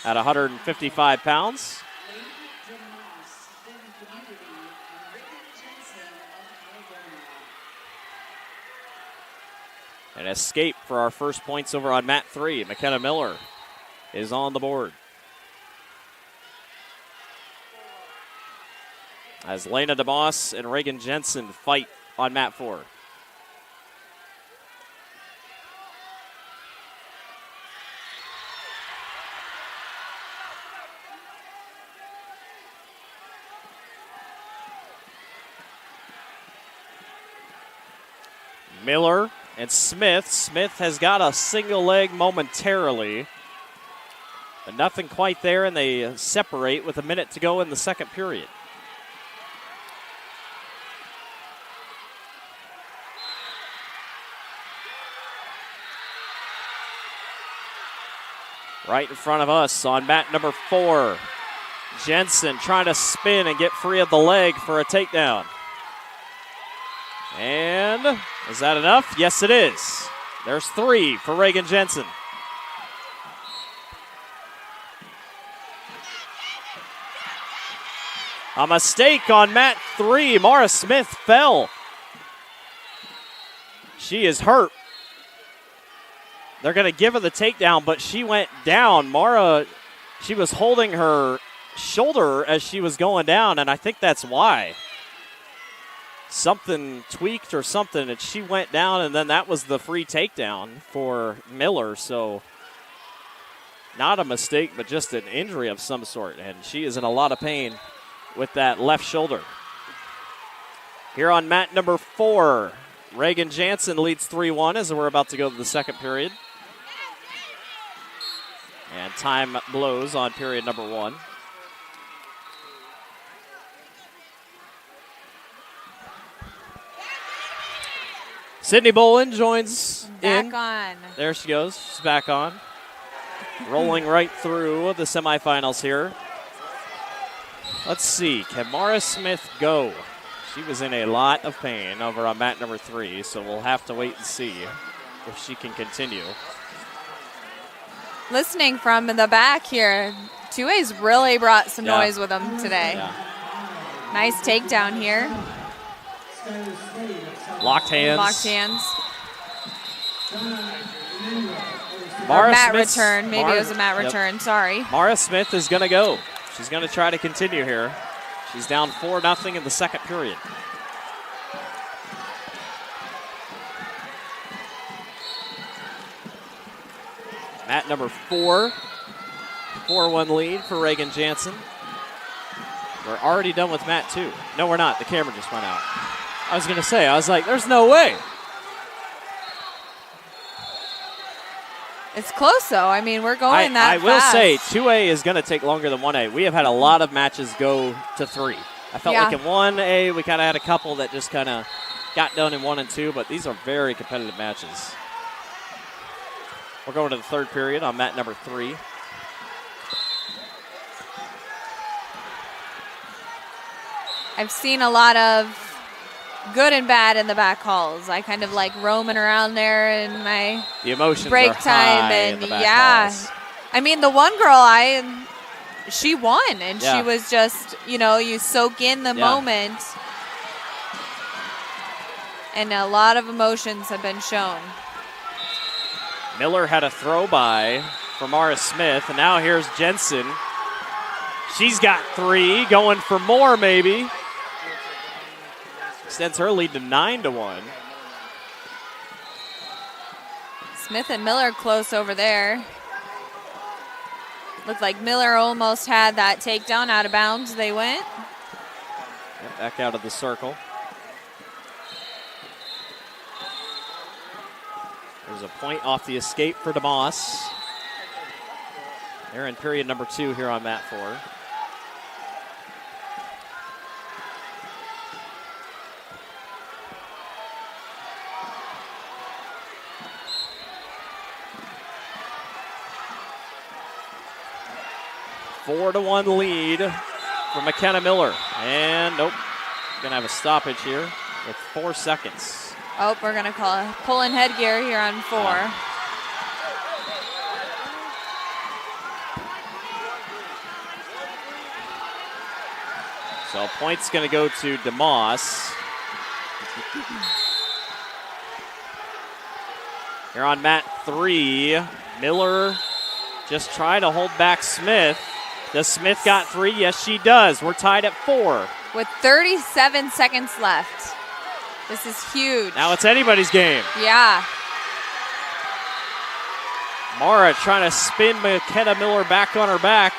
Speaker 9: at 155 pounds. An escape for our first points over on mat 3. McKenna Miller is on the board. As Lena DeMoss and Reagan Jensen fight on mat 4. Miller and Smith. Smith has got a single leg momentarily, but nothing quite there, and they separate with a minute to go in the second period. Right in front of us on mat number 4. Jensen trying to spin and get free of the leg for a takedown. And is that enough? Yes, it is. There's 3 for Reagan Jensen. A mistake on mat 3. Mara Smith fell. She is hurt. They're going to give her the takedown, but she went down. Mara, she was holding her shoulder as she was going down, and I think that's why. Something tweaked or something, and she went down, and then that was the free takedown for Miller. So not a mistake, but just an injury of some sort, and she is in a lot of pain with that left shoulder. Here on mat number 4, Reagan Jansen leads 3-1 as we're about to go to the second period. And time blows on period number 1. Sydney Bolin joins in.
Speaker 13: Back on.
Speaker 9: There she goes. She's back on. Rolling right through the semifinals here. Let's see. Can Mara Smith go? She was in a lot of pain over on mat number 3, so we'll have to wait and see if she can continue.
Speaker 13: Listening from the back here, 2A's really brought some
Speaker 9: Yeah.
Speaker 13: noise with them today.
Speaker 9: Yeah.
Speaker 13: Nice takedown here.
Speaker 9: Locked hands.
Speaker 13: Locked hands.
Speaker 9: Mara
Speaker 13: Or mat
Speaker 9: Smith's-
Speaker 13: return. Maybe
Speaker 9: Mara-
Speaker 13: it was a mat
Speaker 9: yep.
Speaker 13: return. Sorry.
Speaker 9: Mara Smith is going to go. She's going to try to continue here. She's down 4-0 in the second period. Mat number 4. 4-1 lead for Reagan Jansen. We're already done with mat 2. No, we're not. The camera just went out. I was going to say, I was like, there's no way.
Speaker 13: It's close, though. I mean, we're going that
Speaker 9: I will
Speaker 13: fast.
Speaker 9: say 2A is going to take longer than 1A. We have had a lot of matches go to 3. I felt
Speaker 13: Yeah.
Speaker 9: like in 1A, we kind of had a couple that just kind of got done in 1 and 2, but these are very competitive matches. We're going to the third period on mat number 3.
Speaker 13: I've seen a lot of good and bad in the back halls. I kind of like roaming around there in my
Speaker 9: The emotions
Speaker 13: break
Speaker 9: are
Speaker 13: time,
Speaker 9: high in
Speaker 13: and
Speaker 9: the back
Speaker 13: yeah.
Speaker 9: halls.
Speaker 13: I mean, the one girl, she won, and
Speaker 9: Yeah.
Speaker 13: she was just, you soak in the
Speaker 9: Yeah.
Speaker 13: moment, and a lot of emotions have been shown.
Speaker 9: Miller had a throw by for Mara Smith, and now here's Jensen. She's got 3, going for more maybe. Extends her lead to 9-1.
Speaker 13: Smith and Miller close over there. Looked like Miller almost had that takedown out of bounds. They went.
Speaker 9: Back out of the circle. There's a point off the escape for DeMoss. They're in period number 2 here on mat 4. A 4-1 lead for McKenna Miller. And nope, gonna have a stoppage here with 4 seconds.
Speaker 13: Oh, we're going to call a pull-in headgear here on 4.
Speaker 9: So point's going to go to DeMoss. Here on mat 3, Miller just trying to hold back Smith. Does Smith got 3? Yes, she does. We're tied at 4.
Speaker 13: With 37 seconds left. This is huge.
Speaker 9: Now it's anybody's game.
Speaker 13: Yeah.
Speaker 9: Mara trying to spin McKenna Miller back on her back.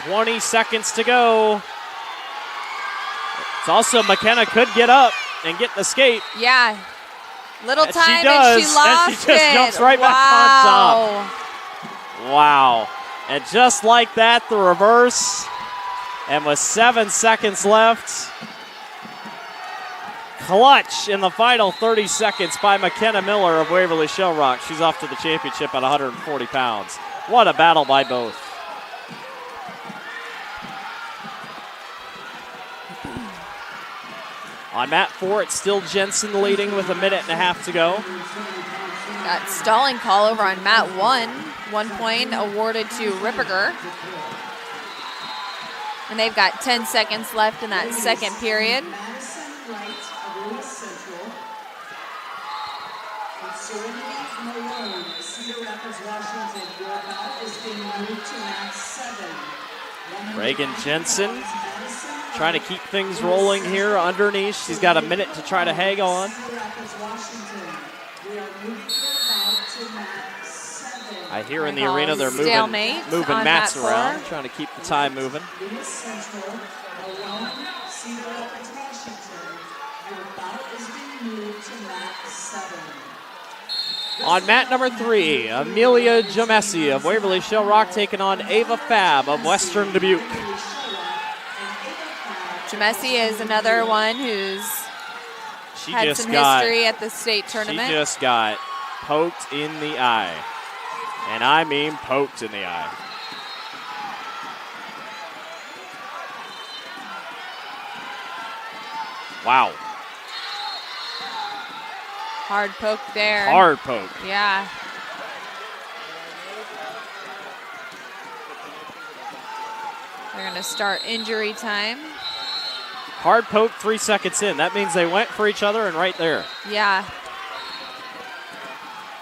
Speaker 9: 20 seconds to go. It's also McKenna could get up and get an escape.
Speaker 13: Yeah. Little
Speaker 9: And
Speaker 13: time
Speaker 9: she does,
Speaker 13: and she lost
Speaker 9: and she just
Speaker 13: it.
Speaker 9: jumps right back on top. Wow. And just like that, the reverse. And with 7 seconds left, clutch in the final 30 seconds by McKenna Miller of Waverly Shell Rock. She's off to the championship at 140 pounds. What a battle by both. On mat 4, it's still Jensen leading with 1.5 minutes to go.
Speaker 13: Got stalling call over on mat 1. 1 point awarded to Ripperger. And they've got 10 seconds left in that second period.
Speaker 9: Reagan Jensen trying to keep things rolling here underneath. She's got a minute to try to hang on. I hear in the arena they're moving mats around, trying to keep the time moving. On mat number 3, Amelia Jamesi of Waverly Shell Rock taking on Ava Fab of Western Dubuque.
Speaker 13: Jamesi is another one who's had some history at the state tournament.
Speaker 9: She just got poked in the eye. And I mean poked in the eye. Wow.
Speaker 13: Hard poke there.
Speaker 9: Hard poke.
Speaker 13: Yeah. They're going to start injury time.
Speaker 9: Hard poke 3 seconds in. That means they went for each other and right there.
Speaker 13: Yeah.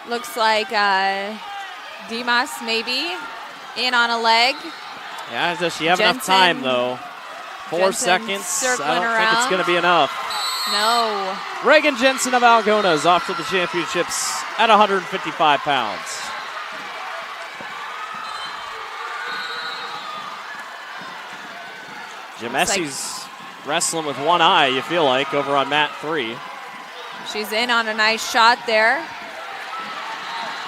Speaker 13: Looks like Dimas maybe in on a leg.
Speaker 9: Yeah, does she have enough time though? 4 seconds. I don't think it's going to be enough.
Speaker 13: No.
Speaker 9: Reagan Jensen of Algona is off to the championships at 155 pounds. Jamesi's wrestling with one eye, you feel like, over on mat 3.
Speaker 13: She's in on a nice shot there.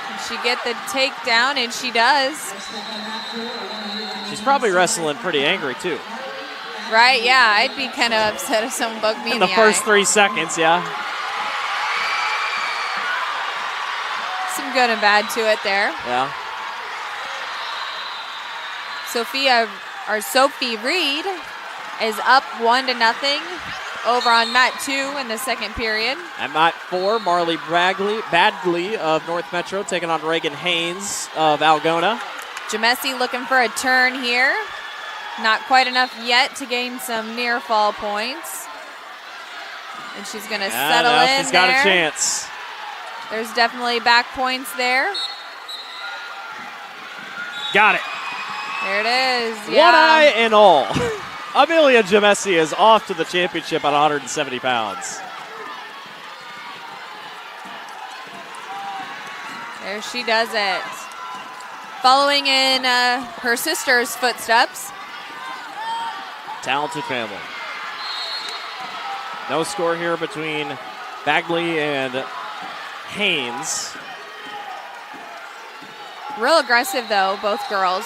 Speaker 13: Can she get the takedown? And she does.
Speaker 9: She's probably wrestling pretty angry, too.
Speaker 13: Right, yeah. I'd be kind of upset if someone bugged me in the
Speaker 9: first
Speaker 13: eye.
Speaker 9: 3 seconds, yeah.
Speaker 13: Some good and bad to it there.
Speaker 9: Yeah.
Speaker 13: Sophie Reed is up 1-0 over on mat 2 in the second period.
Speaker 9: At mat 4, Marley Badgley of North Metro taking on Reagan Haynes of Algona.
Speaker 13: Jamesi looking for a turn here. Not quite enough yet to gain some near fall points. And she's going to settle in
Speaker 9: she's got a chance.
Speaker 13: There's definitely back points there.
Speaker 9: Got it.
Speaker 13: There it is. Yeah.
Speaker 9: One eye and all. Amelia Jamesi is off to the championship at 170 pounds.
Speaker 13: There she does it. Following in her sister's footsteps.
Speaker 9: Talented family. No score here between Bagley and Haynes.
Speaker 13: Real aggressive, though, both girls.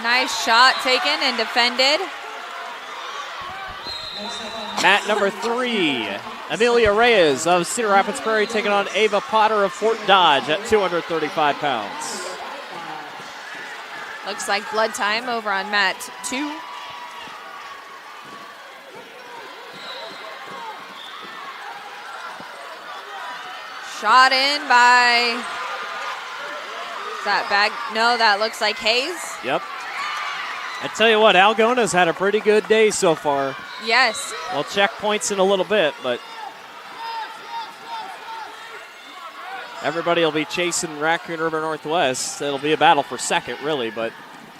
Speaker 13: Nice shot taken and defended.
Speaker 9: Mat number 3, Amelia Reyes of Cedar Rapids Prairie taking on Ava Potter of Fort Dodge at 235 pounds.
Speaker 13: Looks like blood time over on mat 2. Shot in by, is that Bag? No, that looks like Hayes.
Speaker 9: Yep. I tell you what, Algona's had a pretty good day so far.
Speaker 13: Yes.
Speaker 9: We'll check points in a little bit, but everybody will be chasing Raccoon River Northwest. It'll be a battle for second, really, but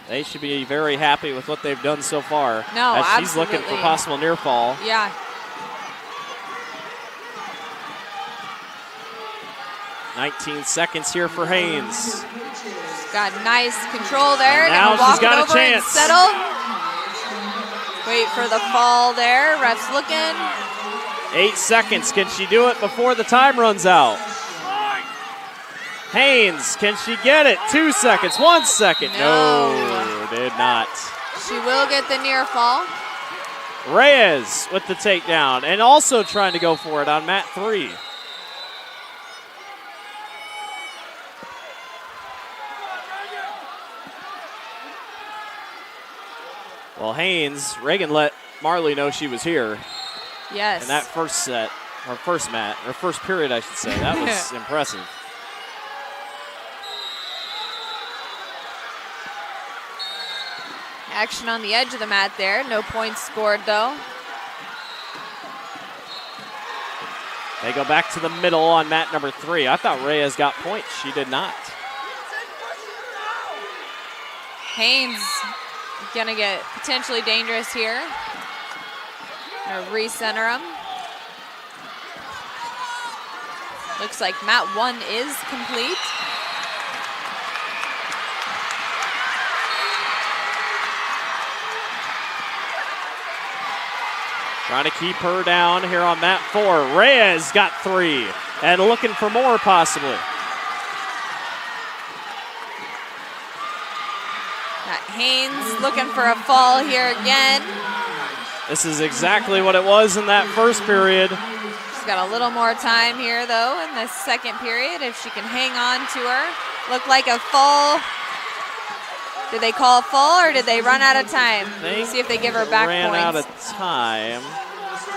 Speaker 9: they should be very happy with what they've done so far.
Speaker 13: No,
Speaker 9: as she's
Speaker 13: absolutely.
Speaker 9: looking for possible near fall.
Speaker 13: Yeah.
Speaker 9: "19 seconds here for Haynes.
Speaker 13: She's got nice control there.
Speaker 9: And now she's got a chance.
Speaker 13: Settle. Wait for the fall there. Ref's looking.
Speaker 9: 8 seconds. Can she do it before the time runs out? Haynes, can she get it? 2 seconds, 1 second. No, did not.
Speaker 13: She will get the near fall.
Speaker 9: Reyes with the takedown and also trying to go for it on mat 3. Well, Haynes, Reagan let Marley know she was here.
Speaker 13: Yes.
Speaker 9: In that first set, or first period, I should say. That was impressive.
Speaker 13: Action on the edge of the mat there. No points scored, though.
Speaker 9: They go back to the middle on mat number 3. I thought Reyes got points. She did not.
Speaker 13: Haynes going to get potentially dangerous here. Going to recenter him. Looks like mat 1 is complete.
Speaker 9: Trying to keep her down here on mat 4. Reyes got 3 and looking for more possibly.
Speaker 13: Got Haynes looking for a fall here again.
Speaker 9: This is exactly what it was in that first period.
Speaker 13: She's got a little more time here, though, in the second period, if she can hang on to her. Looked like a fall. Did they call a fall, or did they run out of time? See if they give her back
Speaker 9: ran
Speaker 13: points.
Speaker 9: out of time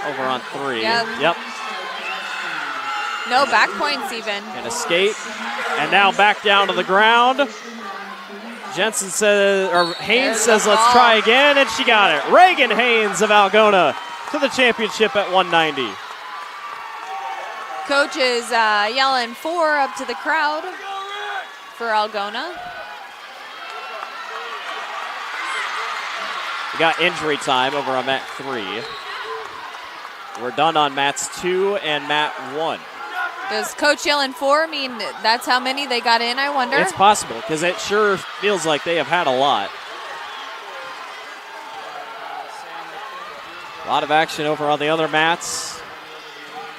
Speaker 9: over on 3.
Speaker 13: Yep. No back points even.
Speaker 9: Can escape. And now back down to the ground. Jensen says, or Haynes says, let's try again, and she got it. Reagan Haynes of Algona to the championship at 190.
Speaker 13: Coach is yelling 4 up to the crowd for Algona.
Speaker 9: We got injury time over on mat 3. We're done on mats 2 and mat 1.
Speaker 13: Does Coach yelling 4 mean that's how many they got in, I wonder?
Speaker 9: It's possible, because it sure feels like they have had a lot. A lot of action over on the other mats.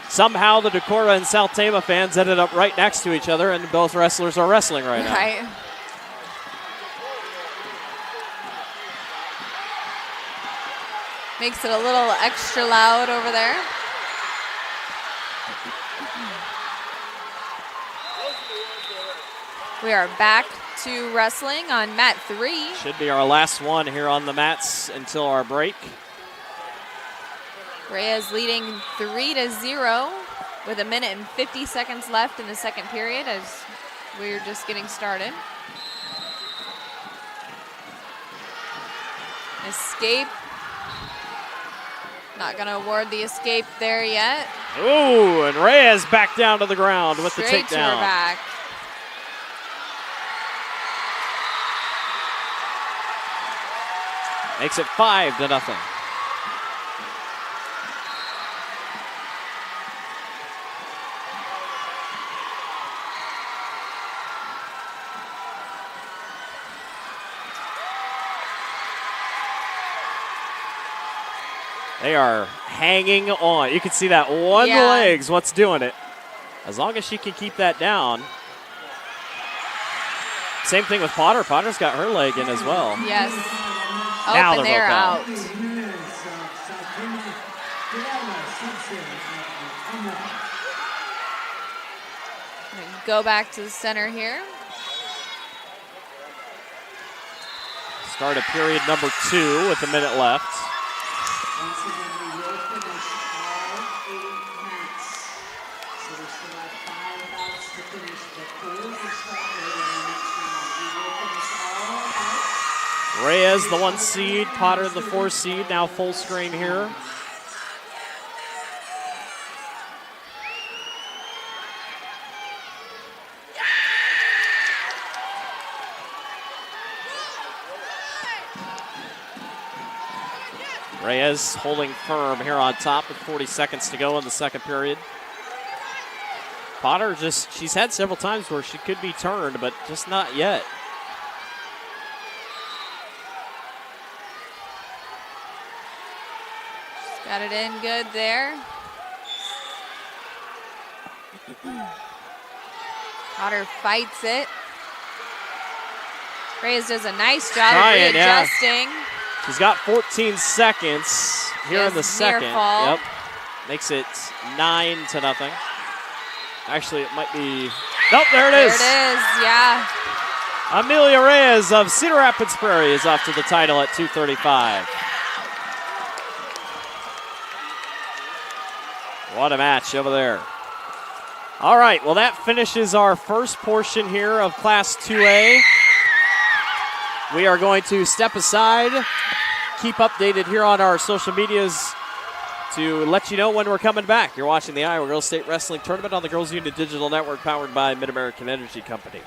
Speaker 9: Somehow the Decorah and South Tama fans ended up right next to each other, and both wrestlers are wrestling right now.
Speaker 13: Right. Makes it a little extra loud over there. We are back to wrestling on mat 3.
Speaker 9: Should be our last one here on the mats until our break.
Speaker 13: Reyes leading 3-0 with 1 minute and 50 seconds left in the second period as we're just getting started. Escape. Not going to award the escape there yet.
Speaker 9: Ooh, and Reyes back down to the ground with
Speaker 13: Straight
Speaker 9: the takedown.
Speaker 13: to her back.
Speaker 9: Makes it 5-0. They are hanging on. You can see that one leg's what's doing it. As long as she can keep that down. Same thing with Potter. Potter's got her leg in as well.
Speaker 13: Yes.
Speaker 9: Now
Speaker 13: and they're out. Go back to the center here.
Speaker 9: Start of period number 2 with 1 minute left. Reyes, the 1 seed, Potter, the 4 seed, now full screen here. Reyes holding firm here on top with 40 seconds to go in the second period. Potter she's had several times where she could be turned, but just not yet.
Speaker 13: Got it in good there. Potter fights it. Reyes does a nice job of readjusting.
Speaker 9: Yeah. She's got 14 seconds here in the second. Yep. Makes it 9-0. Actually, it might be. Nope, there it is.
Speaker 13: There it is, yeah.
Speaker 9: Amelia Reyes of Cedar Rapids Prairie is off to the title at 2:35. What a match over there. All right, well, that finishes our first portion here of Class 2A. We are going to step aside, keep updated here on our social medias to let you know when we're coming back. You're watching the Iowa Girls State Wrestling Tournament on the Girls Union Digital Network, powered by Mid-American Energy Company.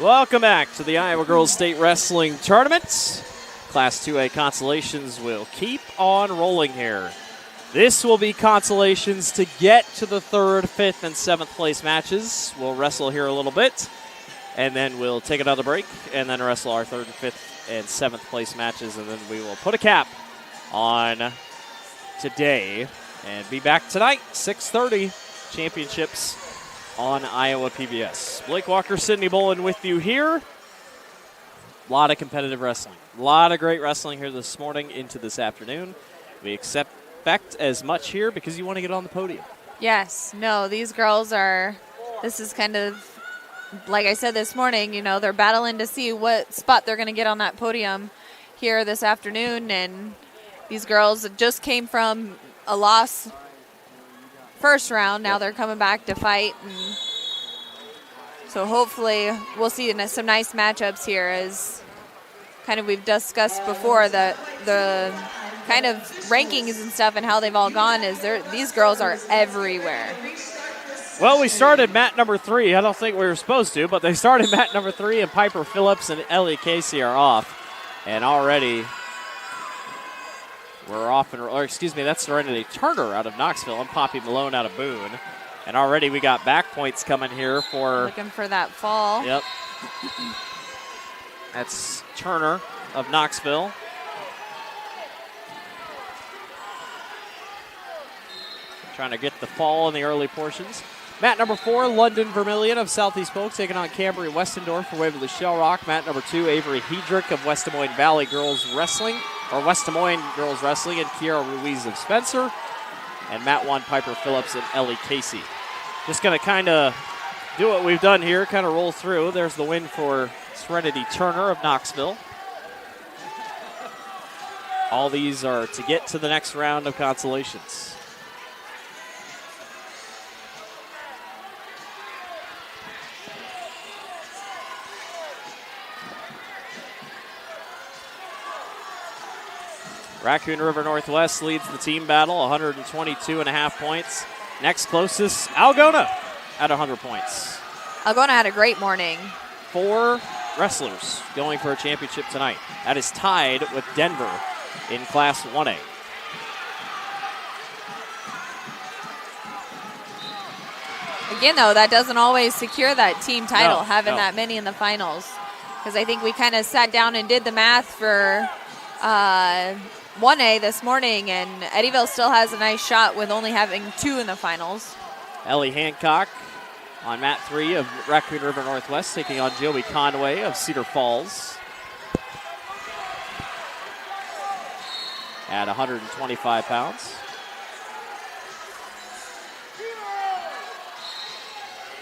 Speaker 9: Welcome back to the Iowa Girls State Wrestling Tournament. Class 2A Consolations will keep on rolling here. This will be consolations to get to the 3rd, 5th, and 7th place matches. We'll wrestle here a little bit, and then we'll take another break, and then wrestle our 3rd, 5th, and 7th place matches, and then we will put a cap on today and be back tonight, 6:30, championships on Iowa PBS. Blake Walker, Sydney Bolin with you here. A lot of competitive wrestling. A lot of great wrestling here this morning into this afternoon. We expect as much here because you want to get on the podium.
Speaker 13: Yes. No, these girls are, this is kind of, like I said this morning, you know, they're battling to see what spot they're going to get on that podium here this afternoon. And these girls just came from a loss first round. Now they're coming back to fight. And so hopefully we'll see some nice matchups here, as kind of we've discussed before, the kind of rankings and stuff and how they've all gone is these girls are everywhere.
Speaker 9: Well, we started mat number 3. I don't think we were supposed to, but they started mat number 3, and Piper Phillips and Ellie Casey are off. And already we're off, that's Serenity Turner out of Knoxville and Poppy Malone out of Boone. And already we got back points coming here for...
Speaker 13: Looking for that fall.
Speaker 9: Yep. That's Turner of Knoxville. Trying to get the fall in the early portions. Mat number 4, London Vermillion of Southeast Polk taking on Cambry Westendorf for Waverly Shell Rock. Mat number 2, Avery Hedrick of West Des Moines Valley Girls Wrestling, or West Des Moines Girls Wrestling, and Kiara Ruiz of Spencer. And Mat 1, Piper Phillips and Ellie Casey. Just going to kind of do what we've done here, kind of roll through. There's the win for Serenity Turner of Knoxville. All these are to get to the next round of consolations. Raccoon River Northwest leads the team battle, 122.5 points. Next closest, Algona at 100 points.
Speaker 13: Algona had a great morning.
Speaker 9: 4 wrestlers going for a championship tonight. That is tied with Denver in Class 1A.
Speaker 13: Again, though, that doesn't always secure that team title, having
Speaker 9: no.
Speaker 13: that many in the finals. Because I think we kind of sat down and did the math for 1A this morning, and Eddyville still has a nice shot with only having 2 in the finals.
Speaker 9: Ellie Hancock on mat 3 of Raccoon River Northwest taking on Joey Conway of Cedar Falls at 125 pounds.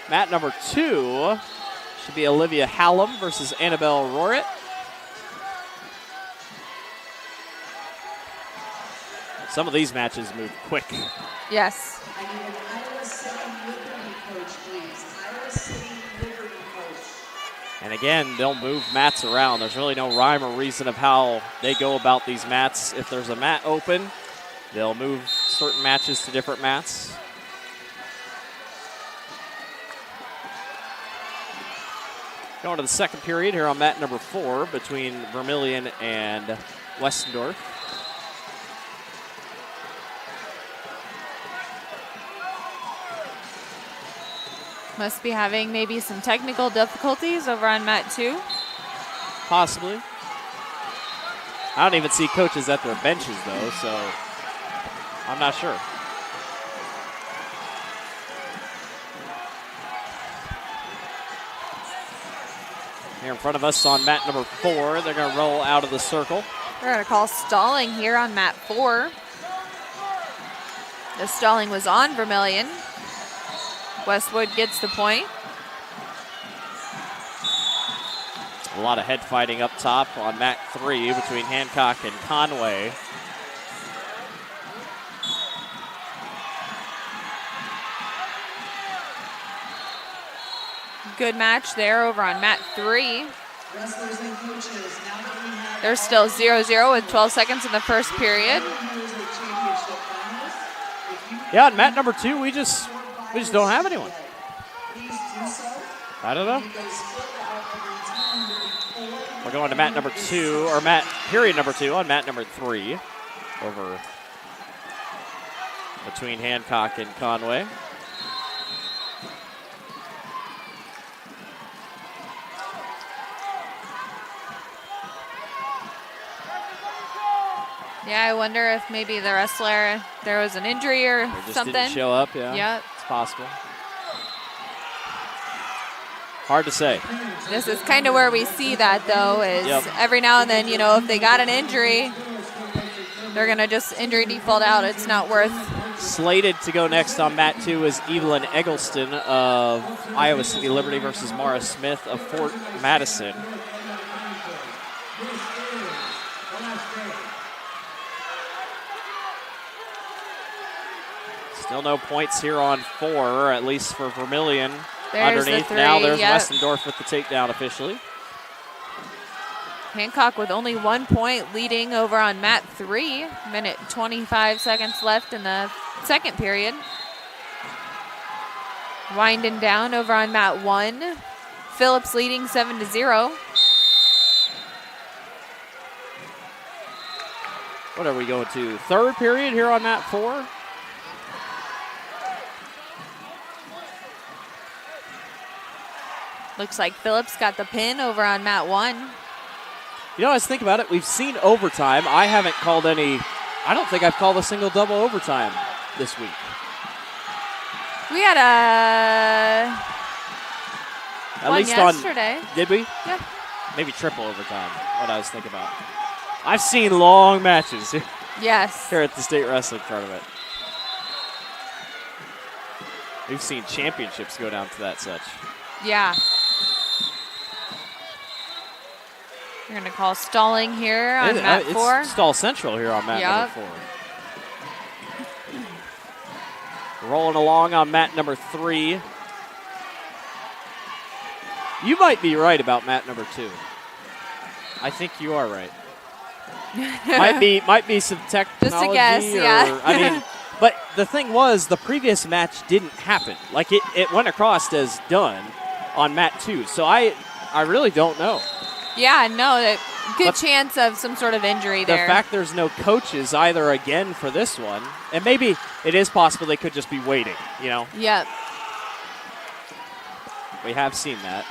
Speaker 9: Mat number 2 should be Olivia Hallam versus Annabelle Rorit. Some of these matches move quick.
Speaker 13: Yes.
Speaker 9: And again, they'll move mats around. There's really no rhyme or reason of how they go about these mats. If there's a mat open, they'll move certain matches to different mats. Going to the second period here on mat number 4 between Vermillion and Westendorf.
Speaker 13: Must be having maybe some technical difficulties over on mat 2.
Speaker 9: Possibly. I don't even see coaches at their benches, though, so I'm not sure. Here in front of us on mat number 4, they're going to roll out of the circle.
Speaker 13: They're going to call stalling here on mat 4. The stalling was on Vermillion. Westwood gets the point.
Speaker 9: A lot of head fighting up top on mat 3 between Hancock and Conway.
Speaker 13: Good match there over on mat 3. There's still 0-0 with 12 seconds in the first period.
Speaker 9: Yeah, on mat number 2, we just don't have anyone. I don't know. We're going to mat number 2, or period number 2 on mat number 3 over between Hancock and Conway.
Speaker 13: Yeah, I wonder if maybe the wrestler, there was an injury or
Speaker 9: just
Speaker 13: something.
Speaker 9: Didn't show up, yeah.
Speaker 13: Yep.
Speaker 9: It's possible. Hard to say.
Speaker 13: This is kind of where we see that, though, is every now and then, if they got an injury, they're going to just injury default out. It's not worth.
Speaker 9: Slated to go next on mat 2 is Evelyn Eggleston of Iowa City Liberty versus Mara Smith of Fort Madison. Still no points here on 4, at least for Vermillion.
Speaker 13: There's
Speaker 9: underneath.
Speaker 13: The 3,
Speaker 9: now there's Westendorf with the takedown officially.
Speaker 13: Hancock with only 1 point leading over on mat 3. Minute 25 seconds left in the second period. Winding down over on mat 1. Phillips leading 7-0.
Speaker 9: What are we going to? Third period here on mat 4?
Speaker 13: Looks like Phillips got the pin over on mat 1.
Speaker 9: Let's think about it. We've seen overtime. I haven't called any. I don't think I've called a single double overtime this week.
Speaker 13: We had
Speaker 9: At
Speaker 13: one
Speaker 9: least
Speaker 13: yesterday.
Speaker 9: Did we?
Speaker 13: Yeah.
Speaker 9: Maybe triple overtime, what I was thinking about. I've seen long matches
Speaker 13: Yes.
Speaker 9: here at the state wrestling tournament. We've seen championships go down to that such.
Speaker 13: Yeah. You're going to call stalling here on mat 4.
Speaker 9: It's stall central here on mat number 4. Rolling along on mat number 3. You might be right about mat number 2. I think you are right. might be some technology.
Speaker 13: Just a guess, yeah.
Speaker 9: But the thing was, the previous match didn't happen. Like, it went across as done on mat 2. So I really don't know.
Speaker 13: Yeah, no, good chance of some sort of injury there.
Speaker 9: The fact there's no coaches either again for this one, and maybe it is possible they could just be waiting,
Speaker 13: Yep.
Speaker 9: We have seen that.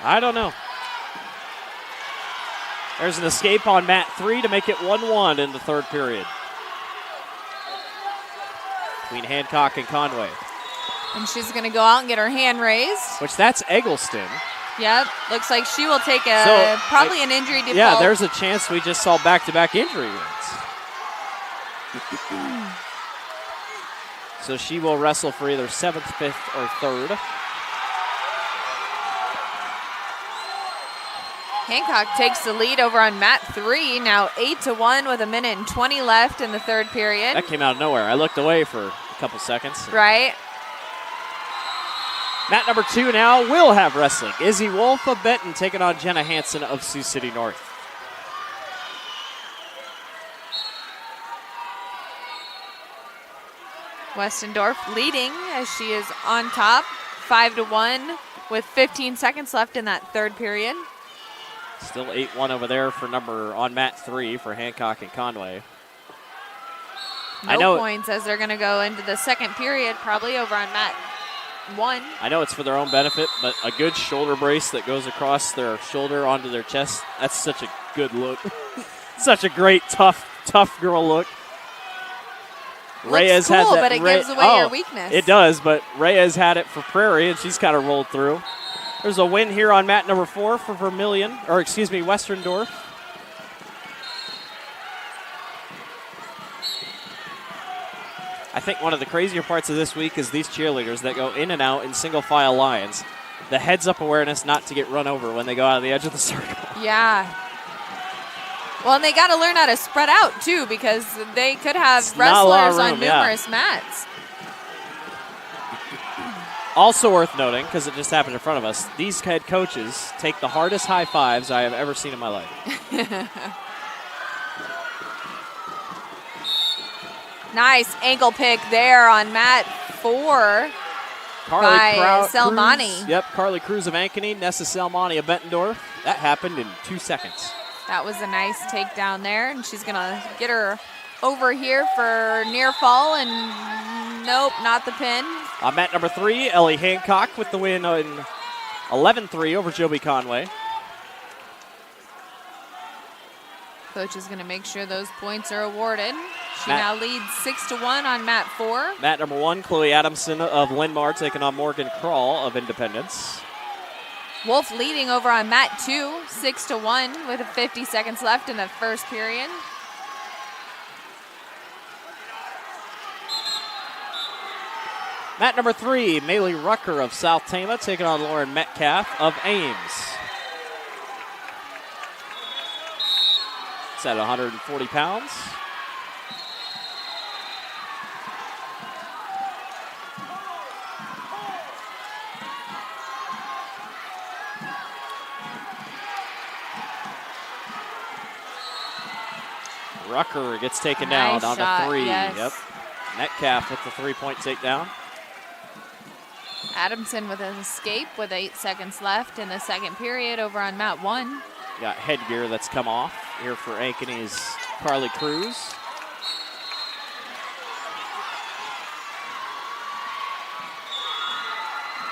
Speaker 9: I don't know. There's an escape on mat 3 to make it 1-1 in the third period between Hancock and Conway.
Speaker 13: And she's going to go out and get her hand raised.
Speaker 9: Which that's Eggleston.
Speaker 13: Yep. Looks like she will take probably an injury default.
Speaker 9: Yeah, there's a chance we just saw back-to-back injury wins. So she will wrestle for either 7th, 5th, or 3rd.
Speaker 13: Hancock takes the lead over on mat 3. Now 8-1 with 1:20 left in the third period.
Speaker 9: That came out of nowhere. I looked away for a couple seconds.
Speaker 13: Right.
Speaker 9: Mat number 2 now will have wrestling. Izzy Wolf of Benton taking on Jenna Hansen of Sioux City North.
Speaker 13: Westendorf leading as she is on top, 5-1 with 15 seconds left in that third period.
Speaker 9: Still 8-1 over there for on mat 3 for Hancock and Conway.
Speaker 13: No points as they're going to go into the second period, probably over on mat 1.
Speaker 9: I know it's for their own benefit, but a good shoulder brace that goes across their shoulder onto their chest, that's such a good look. Such a great, tough girl look.
Speaker 13: Reyes cool, had that, but it gives away your weakness.
Speaker 9: It does, but Reyes had it for Prairie, and she's kind of rolled through. There's a win here on mat number 4 for Westendorf. I think one of the crazier parts of this week is these cheerleaders that go in and out in single file lines. The heads-up awareness not to get run over when they go out of the edge of the circle.
Speaker 13: Yeah. Well, and they got to learn how to spread out, too, because they could have wrestlers on numerous mats.
Speaker 9: Also worth noting, because it just happened in front of us, these head coaches take the hardest high fives I have ever seen in my life.
Speaker 13: Nice ankle pick there on mat 4. by Selmani.
Speaker 9: Cruz, yep, Carly Cruz of Ankeny, Nessa Selmani of Bettendorf. That happened in 2 seconds.
Speaker 13: That was a nice takedown there, and she's going to get her over here for near fall, and nope, not the pin.
Speaker 9: On mat number 3, Ellie Hancock with the win in 11-3 over Joby Conway.
Speaker 13: Coach is going to make sure those points are awarded. She now leads 6-1 on mat 4.
Speaker 9: Mat number 1, Chloe Adamson of Linmar taking on Morgan Krall of Independence.
Speaker 13: Wolf leading over on mat 2, 6-1 with 50 seconds left in the first period.
Speaker 9: Mat number 3, Maylee Rucker of South Tama taking on Lauren Metcalf of Ames. It's at 140 pounds. Rucker gets taken down on the 3.
Speaker 13: Yes.
Speaker 9: Yep. Metcalf with the 3-point takedown.
Speaker 13: Adamson with an escape with 8 seconds left in the second period over on mat 1.
Speaker 9: Got headgear that's come off here for Ankeny's Carly Cruz.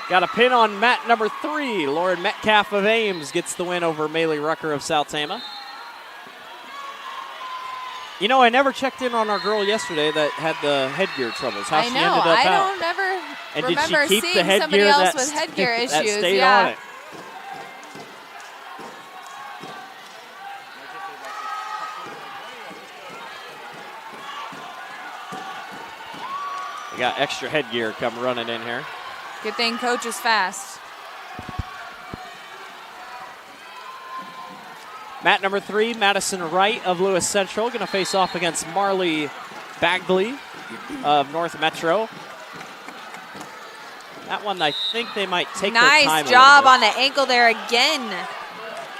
Speaker 9: Got a pin on mat number 3. Lauren Metcalf of Ames gets the win over Maylee Rucker of South Tama. You know, I never checked in on our girl yesterday that had the headgear troubles. How she ended up out.
Speaker 13: I don't ever
Speaker 9: and
Speaker 13: remember
Speaker 9: did she keep
Speaker 13: seeing
Speaker 9: the headgear
Speaker 13: somebody else
Speaker 9: that
Speaker 13: with headgear issues.
Speaker 9: that stayed
Speaker 13: yeah.
Speaker 9: on it? We got extra headgear come running in here.
Speaker 13: Good thing coach is fast.
Speaker 9: Mat number 3, Madison Wright of Lewis Central, going to face off against Marley Bagley of North Metro. That one, I think they might take their time.
Speaker 13: Nice job on the ankle there again.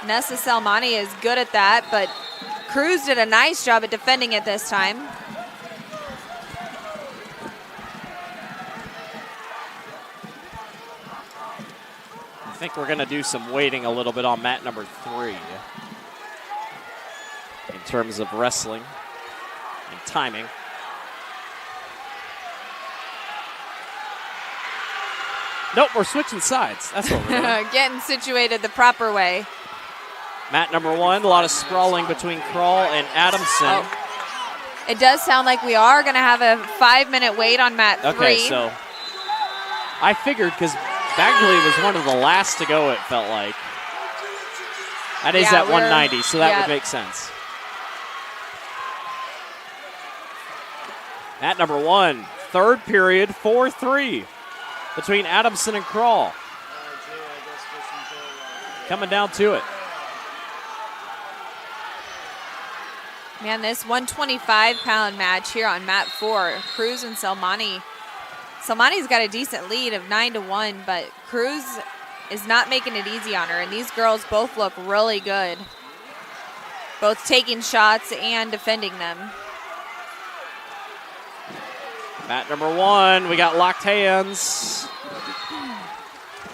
Speaker 13: Nessa Selmani is good at that, but Cruz did a nice job at defending it this time.
Speaker 9: I think we're going to do some waiting a little bit on mat number 3 in terms of wrestling and timing. Nope, we're switching sides. That's what we're doing.
Speaker 13: Getting situated the proper way.
Speaker 9: Mat number 1, a lot of sprawling between Krall and Adamson.
Speaker 13: Oh. It does sound like we are going to have a 5-minute wait on mat 3.
Speaker 9: Okay, so I figured because Bagley was one of the last to go, it felt like. That is at 190, so that would make sense. Mat number 1, third period, 4-3 between Adamson and Krall. Coming down to it.
Speaker 13: Man, this 125-pound match here on mat 4, Cruz and Selmani. Selmani's got a decent lead of 9-1, but Cruz is not making it easy on her, and these girls both look really good. Both taking shots and defending them.
Speaker 9: Mat number 1, we got locked hands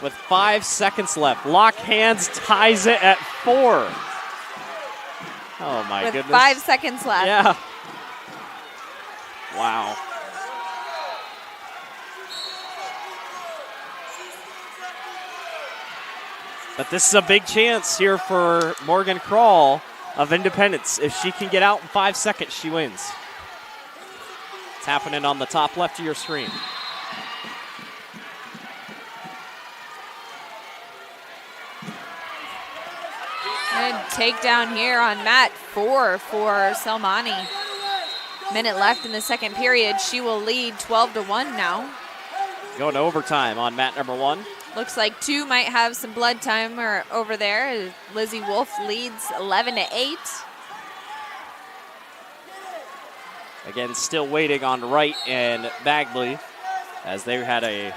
Speaker 9: with 5 seconds left. Locked hands ties it at 4. Oh, my
Speaker 13: with
Speaker 9: goodness.
Speaker 13: 5 seconds left.
Speaker 9: Yeah. Wow. But this is a big chance here for Morgan Krall of Independence. If she can get out in 5 seconds, she wins. It's happening on the top left of your screen.
Speaker 13: Good takedown here on mat 4 for Selmani. Minute left in the second period. She will lead 12-1 now.
Speaker 9: Going to overtime on mat number 1.
Speaker 13: Looks like 2 might have some blood time over there. Lizzie Wolf leads 11-8.
Speaker 9: Again, still waiting on Wright and Bagley as they had a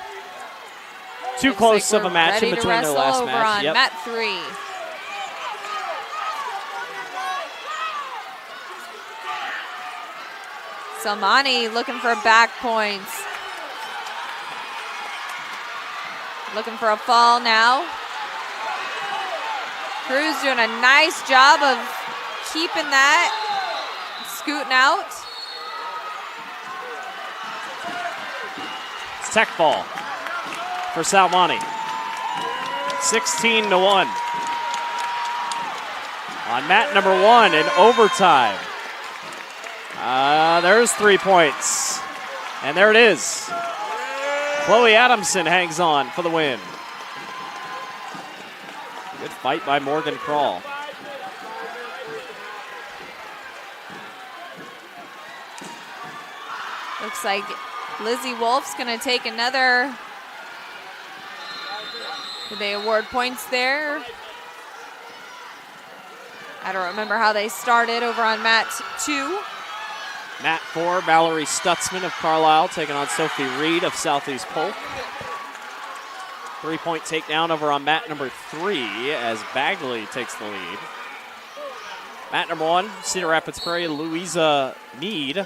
Speaker 9: too close of a match in between their last match.
Speaker 13: On mat 3. Selmani looking for back points. Looking for a fall now. Cruz doing a nice job of keeping that, scooting out.
Speaker 9: It's tech ball for Salmani. 16-1. On mat number 1 in overtime. There's 3 points. And there it is. Chloe Adamson hangs on for the win. Good fight by Morgan Crawl.
Speaker 13: Looks like Lizzie Wolf's going to take another. Did they award points there? I don't remember how they started over on mat 2.
Speaker 9: Mat 4, Mallory Stutzman of Carlisle taking on Sophie Reed of Southeast Polk. 3-point takedown over on mat number 3 as Bagley takes the lead. Mat number 1, Cedar Rapids Prairie, Louisa Mead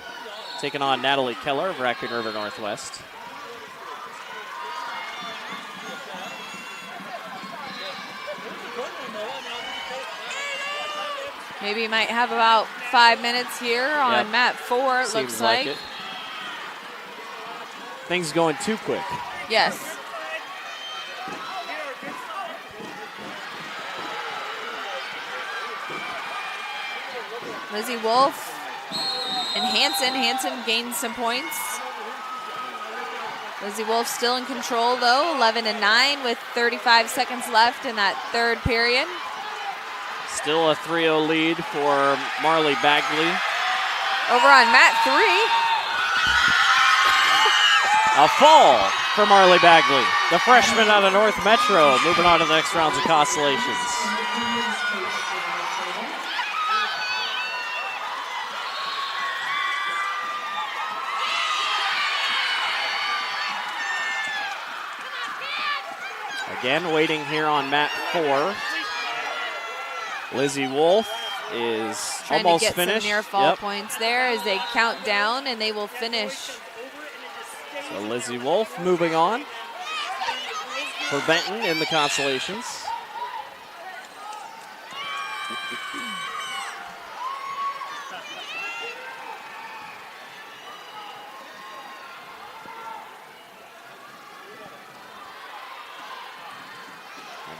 Speaker 9: taking on Natalie Keller of Raccoon River Northwest.
Speaker 13: Maybe might have about 5 minutes here on mat 4, it looks like.
Speaker 9: It. Things going too quick.
Speaker 13: Yes. Lizzie Wolf and Hansen. Hansen gains some points. Lizzie Wolf still in control though, 11-9 with 35 seconds left in that third period.
Speaker 9: Still a 3-0 lead for Marley Bagley.
Speaker 13: Over on mat 3.
Speaker 9: A fall for Marley Bagley, the freshman out of North Metro, moving on to the next rounds of Constellations. Again, waiting here on mat 4. Lizzie Wolf is
Speaker 13: trying
Speaker 9: almost
Speaker 13: to get
Speaker 9: finished.
Speaker 13: Some near fall points there as they count down and they will finish.
Speaker 9: So Lizzie Wolf moving on for Benton in the Consolations.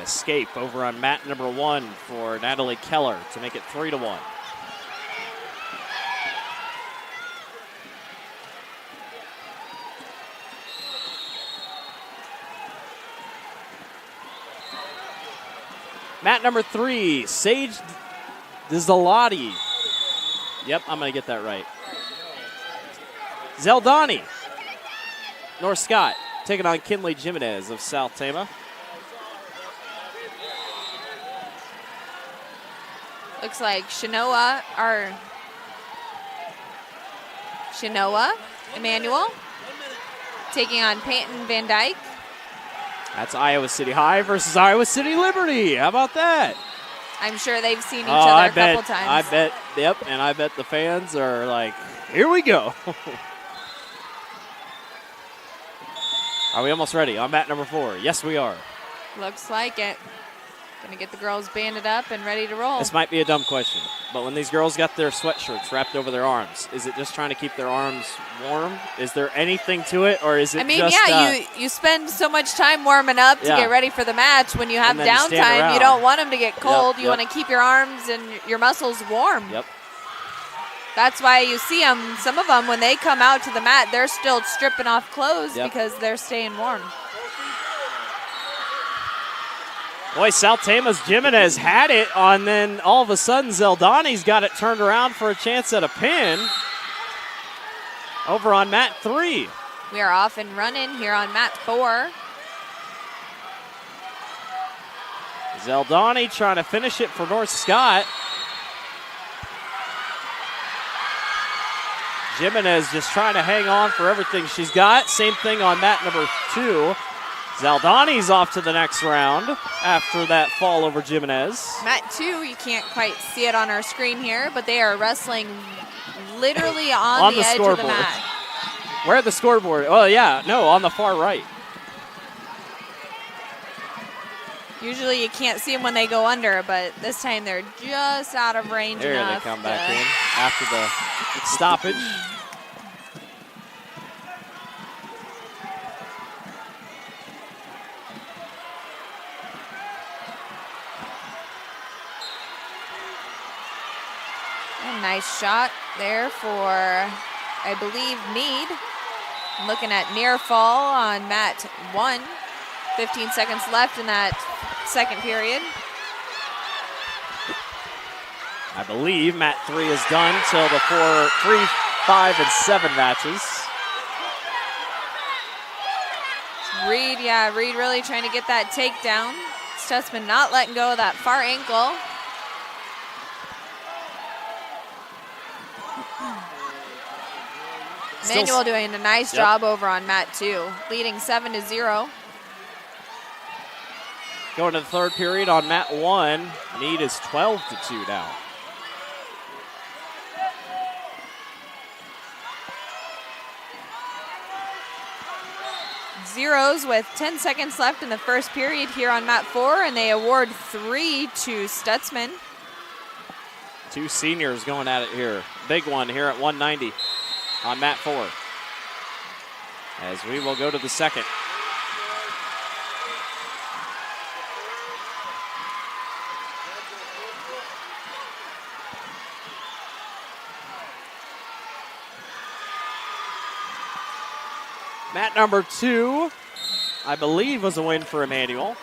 Speaker 9: Escape over on mat number 1 for Natalie Keller to make it 3-1. Mat number 3, Sage Dizalati. Yep, I'm going to get that right. Zeldani. North Scott taking on Kinley Jimenez of South Tama.
Speaker 13: Looks like Shanoa Emmanuel taking on Peyton Van Dyke.
Speaker 9: That's Iowa City High versus Iowa City Liberty. How about that?
Speaker 13: I'm sure they've seen each other a couple times.
Speaker 9: I bet, yep, and I bet the fans are like, here we go. Are we almost ready on mat number 4? Yes, we are.
Speaker 13: Looks like it. Gonna get the girls banded up and ready to roll.
Speaker 9: This might be a dumb question, but when these girls got their sweatshirts wrapped over their arms, is it just trying to keep their arms warm? Is there anything to it, or is it
Speaker 13: you spend so much time warming up to get ready for the match. When you have downtime, you don't want them to get cold. You want to keep your arms and your muscles warm.
Speaker 9: Yep.
Speaker 13: That's why you see them, some of them, when they come out to the mat, they're still stripping off clothes because they're staying warm.
Speaker 9: Boy, South Tama's Jimenez had it on, then all of a sudden Zeldani's got it turned around for a chance at a pin over on mat 3.
Speaker 13: We are off and running here on mat 4.
Speaker 9: Zeldani trying to finish it for North Scott. Jimenez just trying to hang on for everything she's got. Same thing on mat number 2. Zeldani's off to the next round after that fall over Jimenez.
Speaker 13: Mat 2, you can't quite see it on our screen here, but they are wrestling literally on the edge
Speaker 9: scoreboard.
Speaker 13: of the mat.
Speaker 9: Where at the scoreboard? Oh, yeah, no, on the far right.
Speaker 13: Usually you can't see them when they go under, but this time they're just out of range
Speaker 9: There
Speaker 13: enough.
Speaker 9: they come back in after the stoppage.
Speaker 13: A nice shot there for, I believe, Meade. Looking at near fall on mat 1. 15 seconds left in that second period.
Speaker 9: I believe mat 3 is done till the 4, 3, 5, and 7 matches.
Speaker 13: Reed really trying to get that takedown. Stutzman not letting go of that far ankle. Manuel doing a nice job over on mat 2, leading 7-0.
Speaker 9: Going to the third period on mat 1. Meade is 12-2 now.
Speaker 13: Zeros with 10 seconds left in the first period here on mat 4, and they award 3 to Stutzman.
Speaker 9: 2 seniors going at it here. Big one here at 190 on mat 4. As we will go to the second. Mat number 2, I believe, was a win for Emmanuel.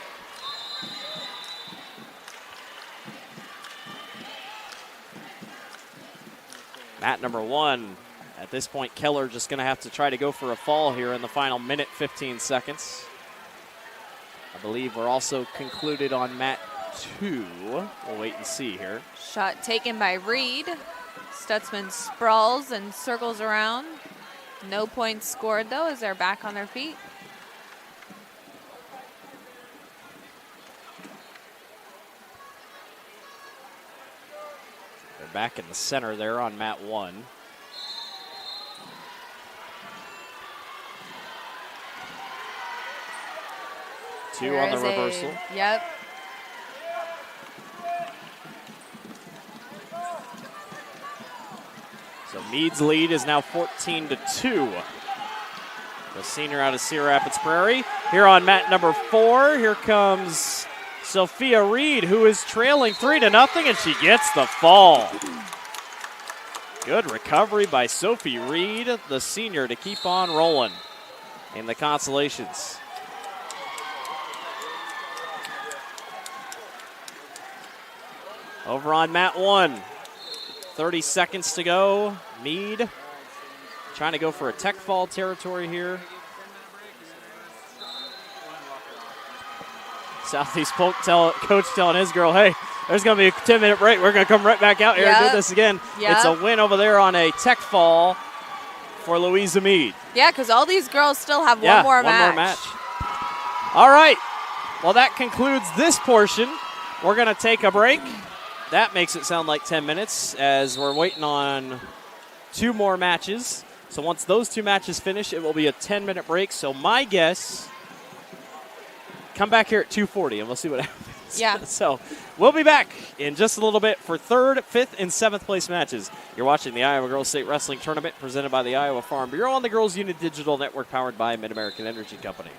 Speaker 9: Mat number 1, at this point, Keller just going to have to try to go for a fall here in the final minute, 15 seconds. I believe we're also concluded on mat 2. We'll wait and see here.
Speaker 13: Shot taken by Reed. Stutzman sprawls and circles around. No points scored, though, as they're back on their feet.
Speaker 9: They're back in the center there on mat 1. Two on the reversal.
Speaker 13: Yep.
Speaker 9: So Meade's lead is now 14-2. The senior out of Cedar Rapids Prairie. Here on mat number 4, here comes Sophia Reed, who is trailing 3-0, and she gets the fall. Good recovery by Sophie Reed, the senior, to keep on rolling in the Consolations. Over on mat 1. 30 seconds to go. Meade trying to go for a tech fall territory here. Southeast Polk coach telling his girl, hey, there's going to be a 10-minute break. We're going to come right back out here and do this again.
Speaker 13: Yep.
Speaker 9: It's a win over there on a tech fall for Louisa Meade.
Speaker 13: Yeah, because all these girls still have one more match.
Speaker 9: All right. Well, that concludes this portion. We're going to take a break. That makes it sound like 10 minutes as we're waiting on 2 more matches. So once those 2 matches finish, it will be a 10-minute break. So my guess, come back here at 2:40 and we'll see what happens.
Speaker 13: Yeah.
Speaker 9: So we'll be back in just a little bit for 3rd, 5th, and 7th place matches. You're watching the Iowa Girls State Wrestling Tournament presented by the Iowa Farm Bureau on the Girls Unit Digital Network powered by Mid-American Energy Company.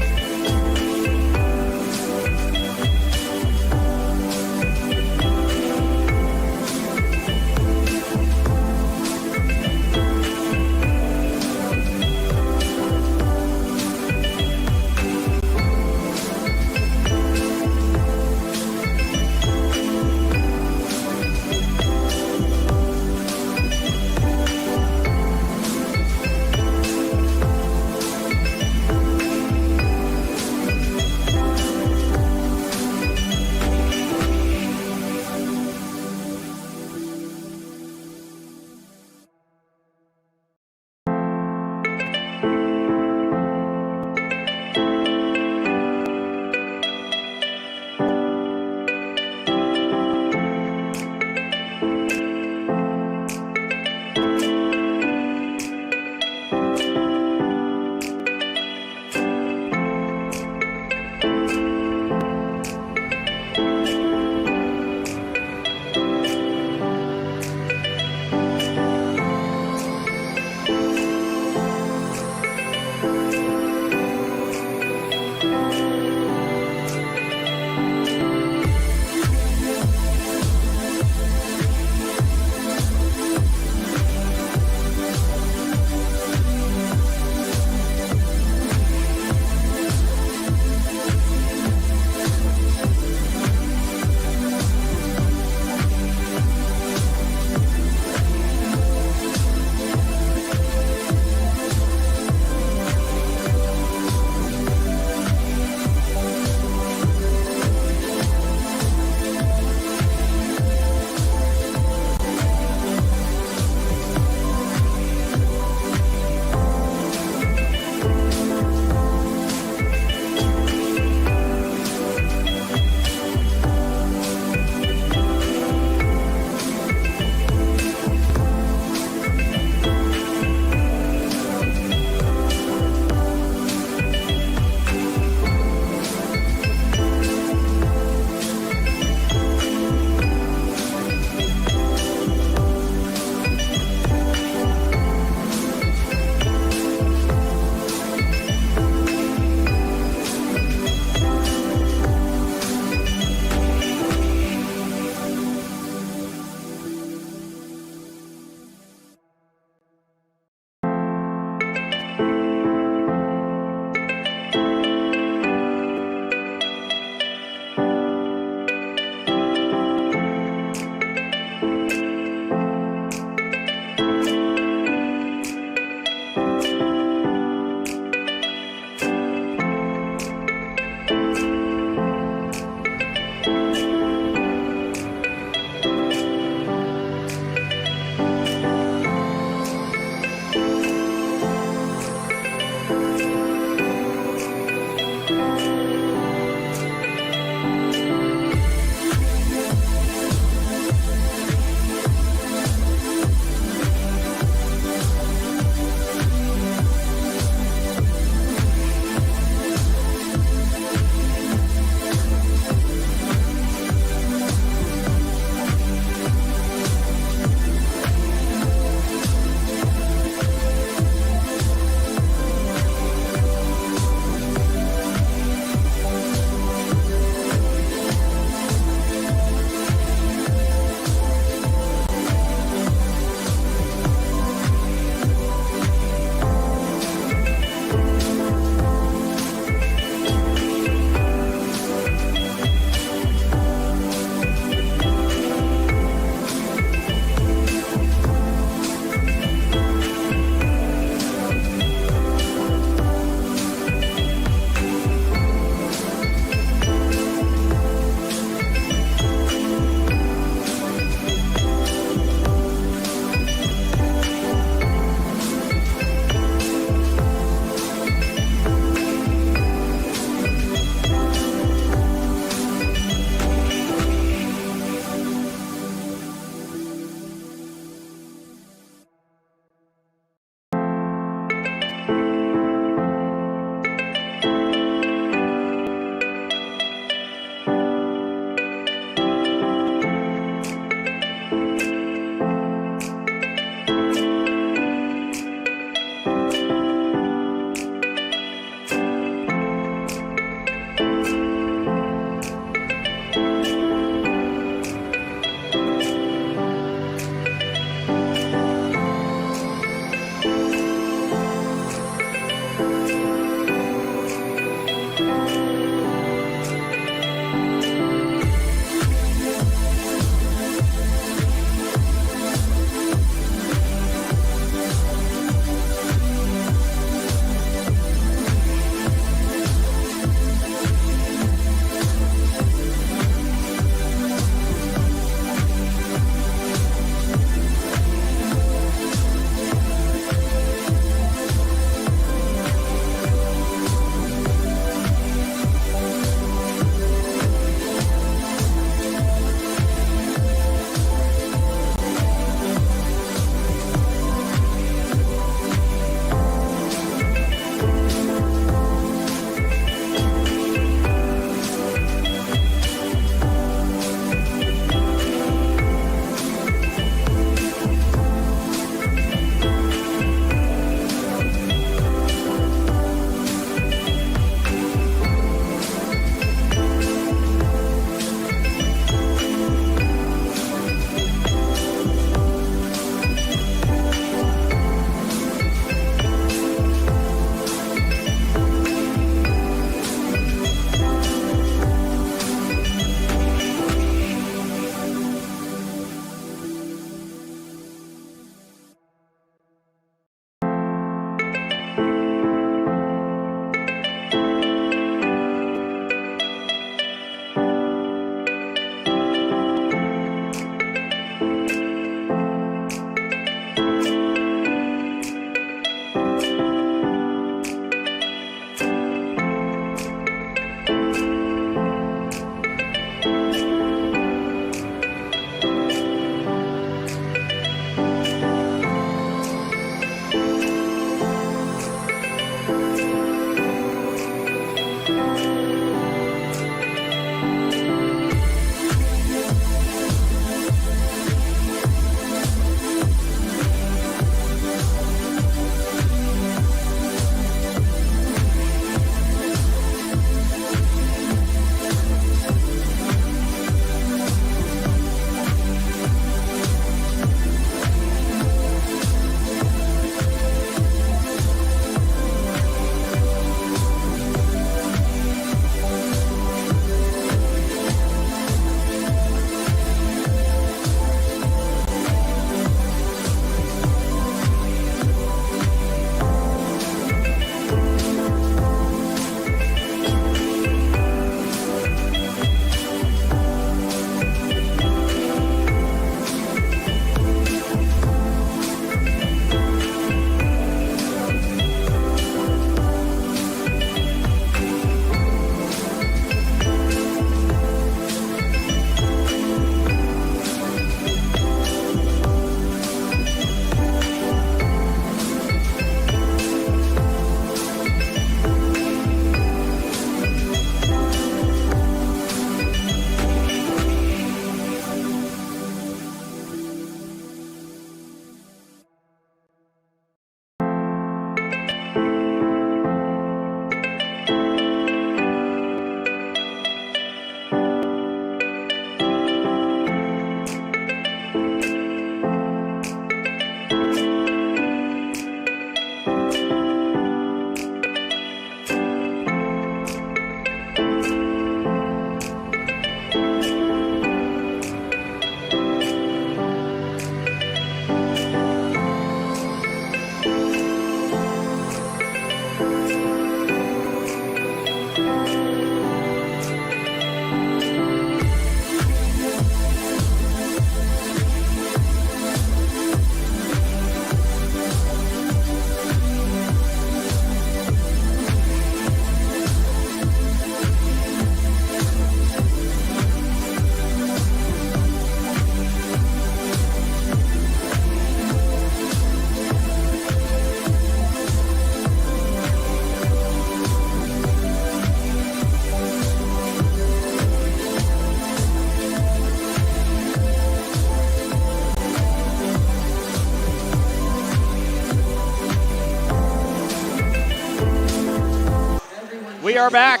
Speaker 9: We are back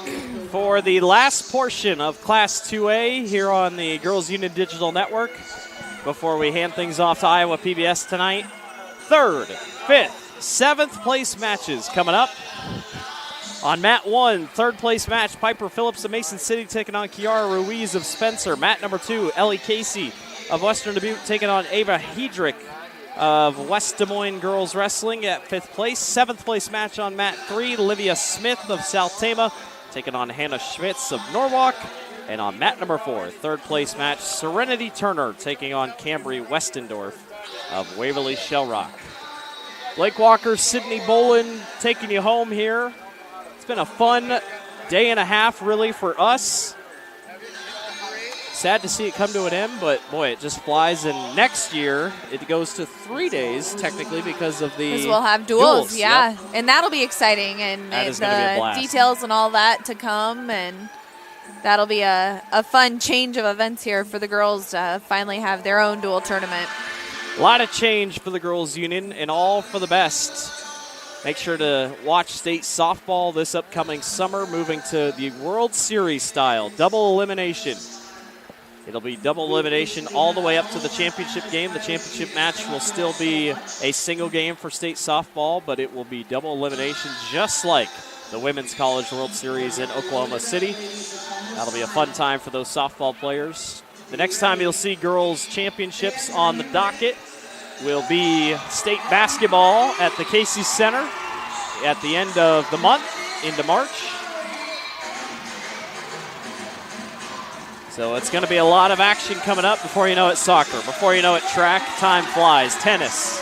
Speaker 9: for the last portion of Class 2A here on the Girls Union Digital Network before we hand things off to Iowa PBS tonight. 3rd, 5th, 7th place matches coming up. On mat 1, 3rd place match, Piper Phillips of Mason City taking on Kiara Ruiz of Spencer. Mat number 2, Ellie Casey of Western Dubuque taking on Ava Hedrick of West Des Moines Girls Wrestling at 5th place. 7th place match on mat 3, Olivia Smith of South Tama taking on Hannah Schmitz of Norwalk. And on mat number 4, 3rd place match, Serenity Turner taking on Cambry Westendorf of Waverly Shell Rock. Blake Walker, Sydney Bolin taking you home here. It's been a fun day and a half, really, for us. Sad to see it come to an end, but boy, it just flies. And next year, it goes to 3 days, technically, because of the
Speaker 13: Because we'll have duels, yeah.
Speaker 9: Yep.
Speaker 13: And that'll be exciting. And
Speaker 9: That is gonna be a blast.
Speaker 13: Details and all that to come. And that'll be a fun change of events here for the girls to finally have their own dual tournament.
Speaker 9: A lot of change for the girls' union, and all for the best. Make sure to watch state softball this upcoming summer, moving to the World Series style, double elimination. It'll be double elimination all the way up to the championship game. The championship match will still be a single game for state softball, but it will be double elimination just like the Women's College World Series in Oklahoma City. That'll be a fun time for those softball players. The next time you'll see girls' championships on the docket will be state basketball at the Casey Center at the end of the month into March. So it's going to be a lot of action coming up. Before you know it, soccer. Before you know it, track. Time flies. Tennis.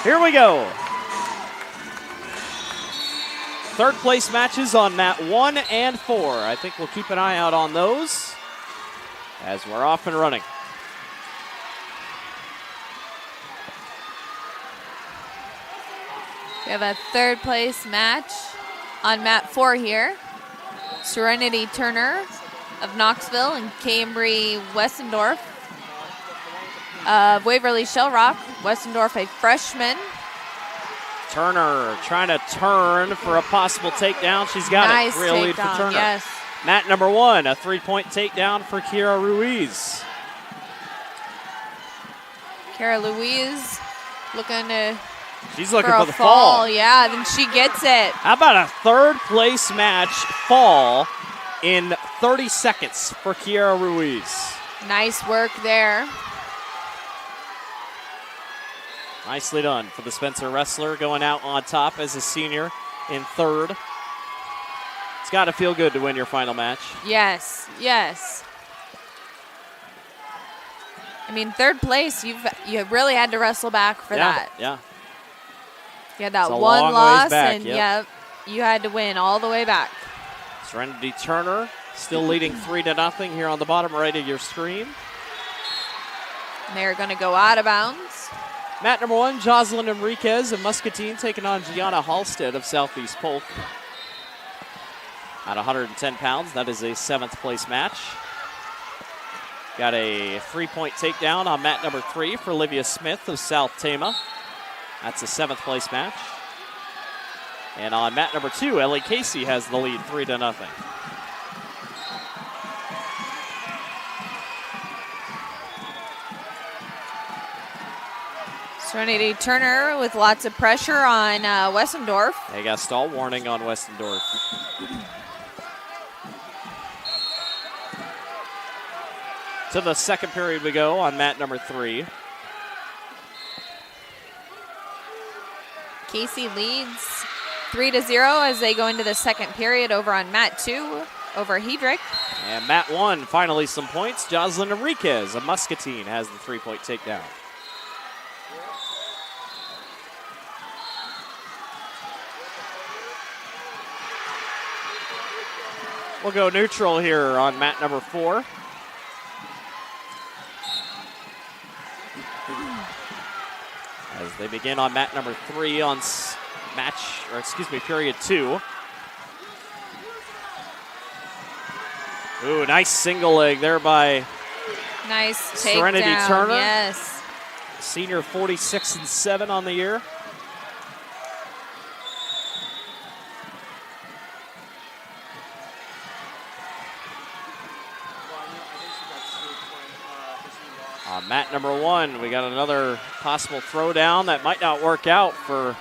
Speaker 9: Here we go. 3rd place matches on mat 1 and 4. I think we'll keep an eye out on those as we're off and running.
Speaker 13: We have a 3rd place match on mat 4 here. Serenity Turner of Knoxville and Cambry Westendorf of Waverly Shell Rock. Westendorf, a freshman.
Speaker 9: Turner trying to turn for a possible takedown. She's got
Speaker 13: Nice
Speaker 9: it. Real lead for
Speaker 13: takedown,
Speaker 9: Turner.
Speaker 13: yes.
Speaker 9: Mat number 1, a 3-point takedown for Kiara Ruiz.
Speaker 13: Kara Louise looking to
Speaker 9: She's looking
Speaker 13: for
Speaker 9: for
Speaker 13: a
Speaker 9: the fall.
Speaker 13: Yeah, then she gets it.
Speaker 9: How about a 3rd place match fall in 30 seconds for Kiara Ruiz?
Speaker 13: Nice work there.
Speaker 9: Nicely done for the Spencer wrestler, going out on top as a senior in 3rd. It's got to feel good to win your final match.
Speaker 13: Yes, yes. I mean, 3rd place, you really had to wrestle back for that.
Speaker 9: Yeah.
Speaker 13: You had that
Speaker 9: It's a
Speaker 13: one
Speaker 9: long ways
Speaker 13: loss,
Speaker 9: back,
Speaker 13: and
Speaker 9: yep.
Speaker 13: you had to win all the way back.
Speaker 9: Serenity Turner still leading 3-0 here on the bottom right of your screen.
Speaker 13: And they're going to go out of bounds.
Speaker 9: Mat number 1, Jocelyn Enriquez of Muscatine taking on Gianna Halstead of Southeast Polk. At 110 pounds, that is a 7th place match. Got a 3-point takedown on mat number 3 for Olivia Smith of South Tama. That's a 7th place match. And on mat number 2, Ellie Casey has the lead 3-0.
Speaker 13: Serenity Turner with lots of pressure on Westendorf.
Speaker 9: They got stall warning on Westendorf. To the 2nd period we go on mat number 3.
Speaker 13: Casey leads 3-0 as they go into the 2nd period over on mat 2 over Hedrick.
Speaker 9: And mat 1, finally some points. Jocelyn Enriquez of Muscatine has the 3-point takedown. We'll go neutral here on mat number 4. As they begin on mat number 3 on period 2. Ooh, nice single leg there by
Speaker 13: Nice
Speaker 9: Serenity
Speaker 13: takedown,
Speaker 9: Turner.
Speaker 13: yes.
Speaker 9: Senior 46-7 on the year. On mat number 1, we got another possible throwdown that might not work out for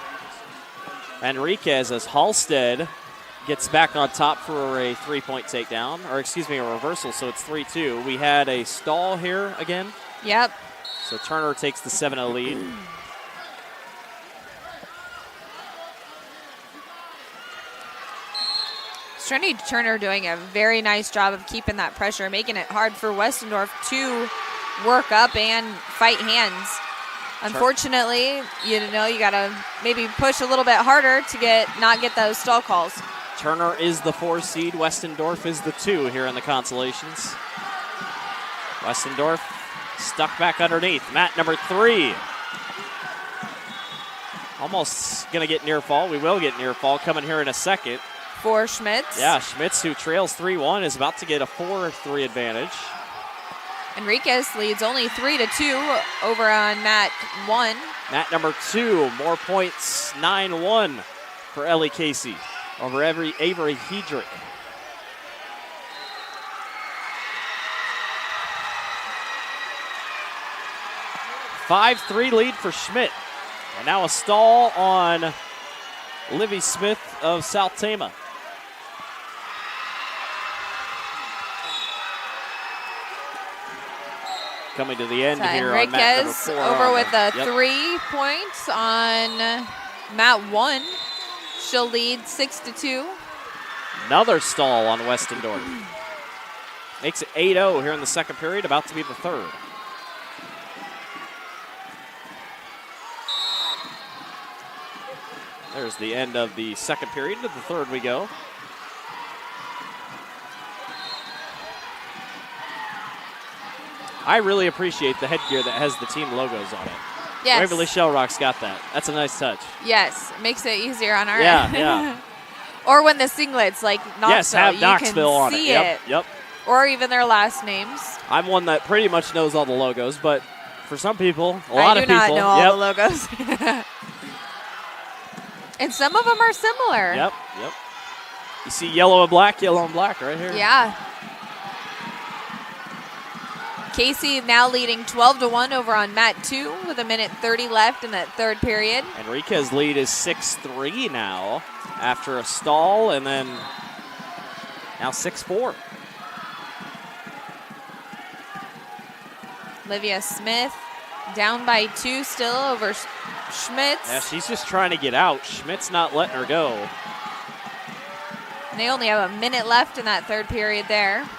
Speaker 9: Enriquez as Halstead gets back on top for a 3-point takedown, or excuse me, a reversal, so it's 3-2. We had a stall here again.
Speaker 13: Yep.
Speaker 9: So Turner takes the 7-0 lead.
Speaker 13: Trinity Turner doing a very nice job of keeping that pressure, making it hard for Westendorf to work up and fight hands. Unfortunately, you got to maybe push a little bit harder to not get those stall calls.
Speaker 9: Turner is the 4 seed. Westendorf is the 2 here in the Consolations. Westendorf stuck back underneath. Mat number 3. Almost going to get near fall. We will get near fall coming here in a second.
Speaker 13: For Schmitz.
Speaker 9: Yeah, Schmitz, who trails 3-1, is about to get a 4-3 advantage.
Speaker 13: Enriquez leads only 3-2 over on mat 1.
Speaker 9: Mat number 2, more points, 9-1 for Ellie Casey over Avery Hedrick. A 5-3 lead for Schmidt. And now a stall on Livy Smith of South Tama. Coming to the end here on mat number 4.
Speaker 13: Over with a 3 points on mat 1. She'll lead 6-2.
Speaker 9: Another stall on Westendorf. Makes it 8-0 here in the second period, about to be the third. There's the end of the second period. To the third we go. I really appreciate the headgear that has the team logos on it.
Speaker 13: Yes.
Speaker 9: Waverly Shell Rock's got that. That's a nice touch.
Speaker 13: Yes, makes it easier on our
Speaker 9: end.
Speaker 13: Yeah. Or when the singlets, like Knoxville,
Speaker 9: yes, have Knoxville
Speaker 13: you can
Speaker 9: on
Speaker 13: see
Speaker 9: it.
Speaker 13: it.
Speaker 9: Yep.
Speaker 13: Or even their last names.
Speaker 9: I'm one that pretty much knows all the logos, but for some people, a lot of people.
Speaker 13: I do not know all the logos. And some of them are similar.
Speaker 9: Yep. You see yellow and black right here.
Speaker 13: Yeah. Casey now leading 12-1 over on mat 2 with 1:30 left in that third period.
Speaker 9: Enriquez's lead is 6-3 now after a stall, and then now 6-4.
Speaker 13: Olivia Smith down by 2 still over Schmitz.
Speaker 9: Yeah, she's just trying to get out. Schmidt's not letting her go.
Speaker 13: And they only have a minute left in that third period there.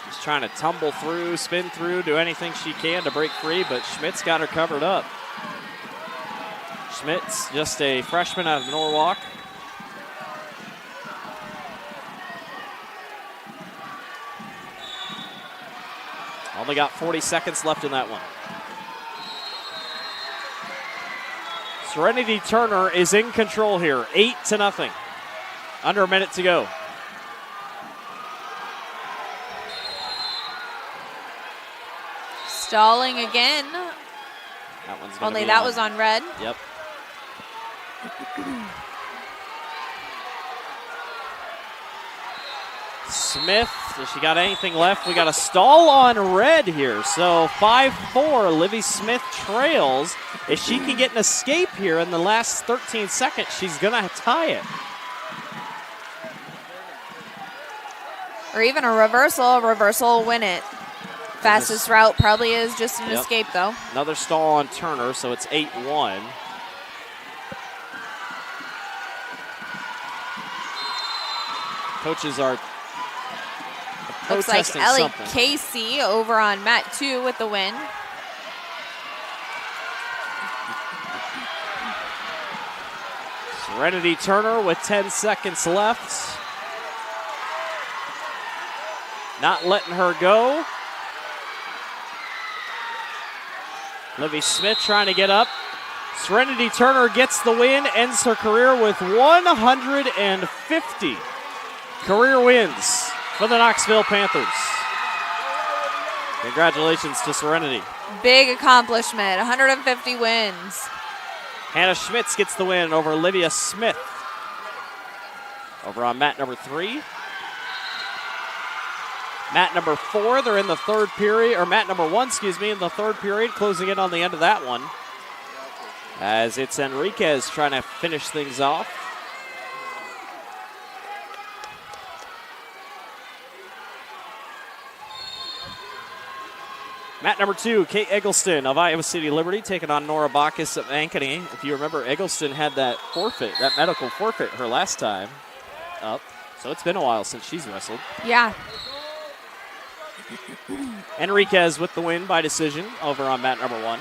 Speaker 9: She's trying to tumble through, spin through, do anything she can to break free, but Schmidt's got her covered up. Schmidt's just a freshman out of Norwalk. Only got 40 seconds left in that one. Serenity Turner is in control here, 8-0. Under a minute to go.
Speaker 13: Stalling again.
Speaker 9: That one's
Speaker 13: Only that was on red.
Speaker 9: Yep. Smith, has she got anything left? We got a stall on red here. So 5-4, Livy Smith trails. If she can get an escape here in the last 13 seconds, she's going to tie it.
Speaker 13: Or even a reversal will win it. Fastest route probably is just an escape, though.
Speaker 9: Another stall on Turner, so it's 8-1. Coaches are
Speaker 13: looks like
Speaker 9: protesting
Speaker 13: Ellie
Speaker 9: something.
Speaker 13: Casey over on mat 2 with the win.
Speaker 9: Serenity Turner with 10 seconds left. Not letting her go. Livy Smith trying to get up. Serenity Turner gets the win, ends her career with 150 career wins for the Knoxville Panthers. Congratulations to Serenity.
Speaker 13: Big accomplishment, 150 wins.
Speaker 9: Hannah Schmitz gets the win over Olivia Smith. Over on mat number 3. Mat number 4, they're in the third period, or mat number 1, in the third period, closing in on the end of that one. As it's Enriquez trying to finish things off. Mat number 2, Kate Eggleston of Iowa City Liberty taking on Nora Bacchus of Ankeny. If you remember, Eggleston had that forfeit, that medical forfeit her last time up. So it's been a while since she's wrestled.
Speaker 13: Yeah.
Speaker 9: Enriquez with the win by decision over on mat number 1.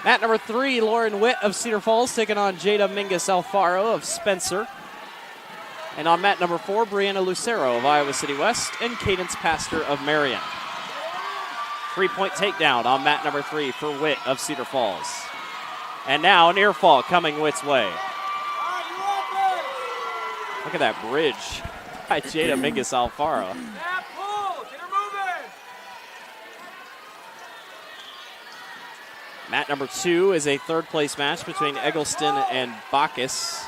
Speaker 9: Mat number 3, Lauren Witt of Cedar Falls taking on Jada Mingus Alfaro of Spencer. And on mat number 4, Brianna Lucero of Iowa City West and Cadence Pastor of Marion. 3-point takedown on mat number 3 for Witt of Cedar Falls. And now an ear fall coming Witt's way. Look at that bridge by Jada Mingus Alfaro. Mat number 2 is a third place match between Eggleston and Bacchus.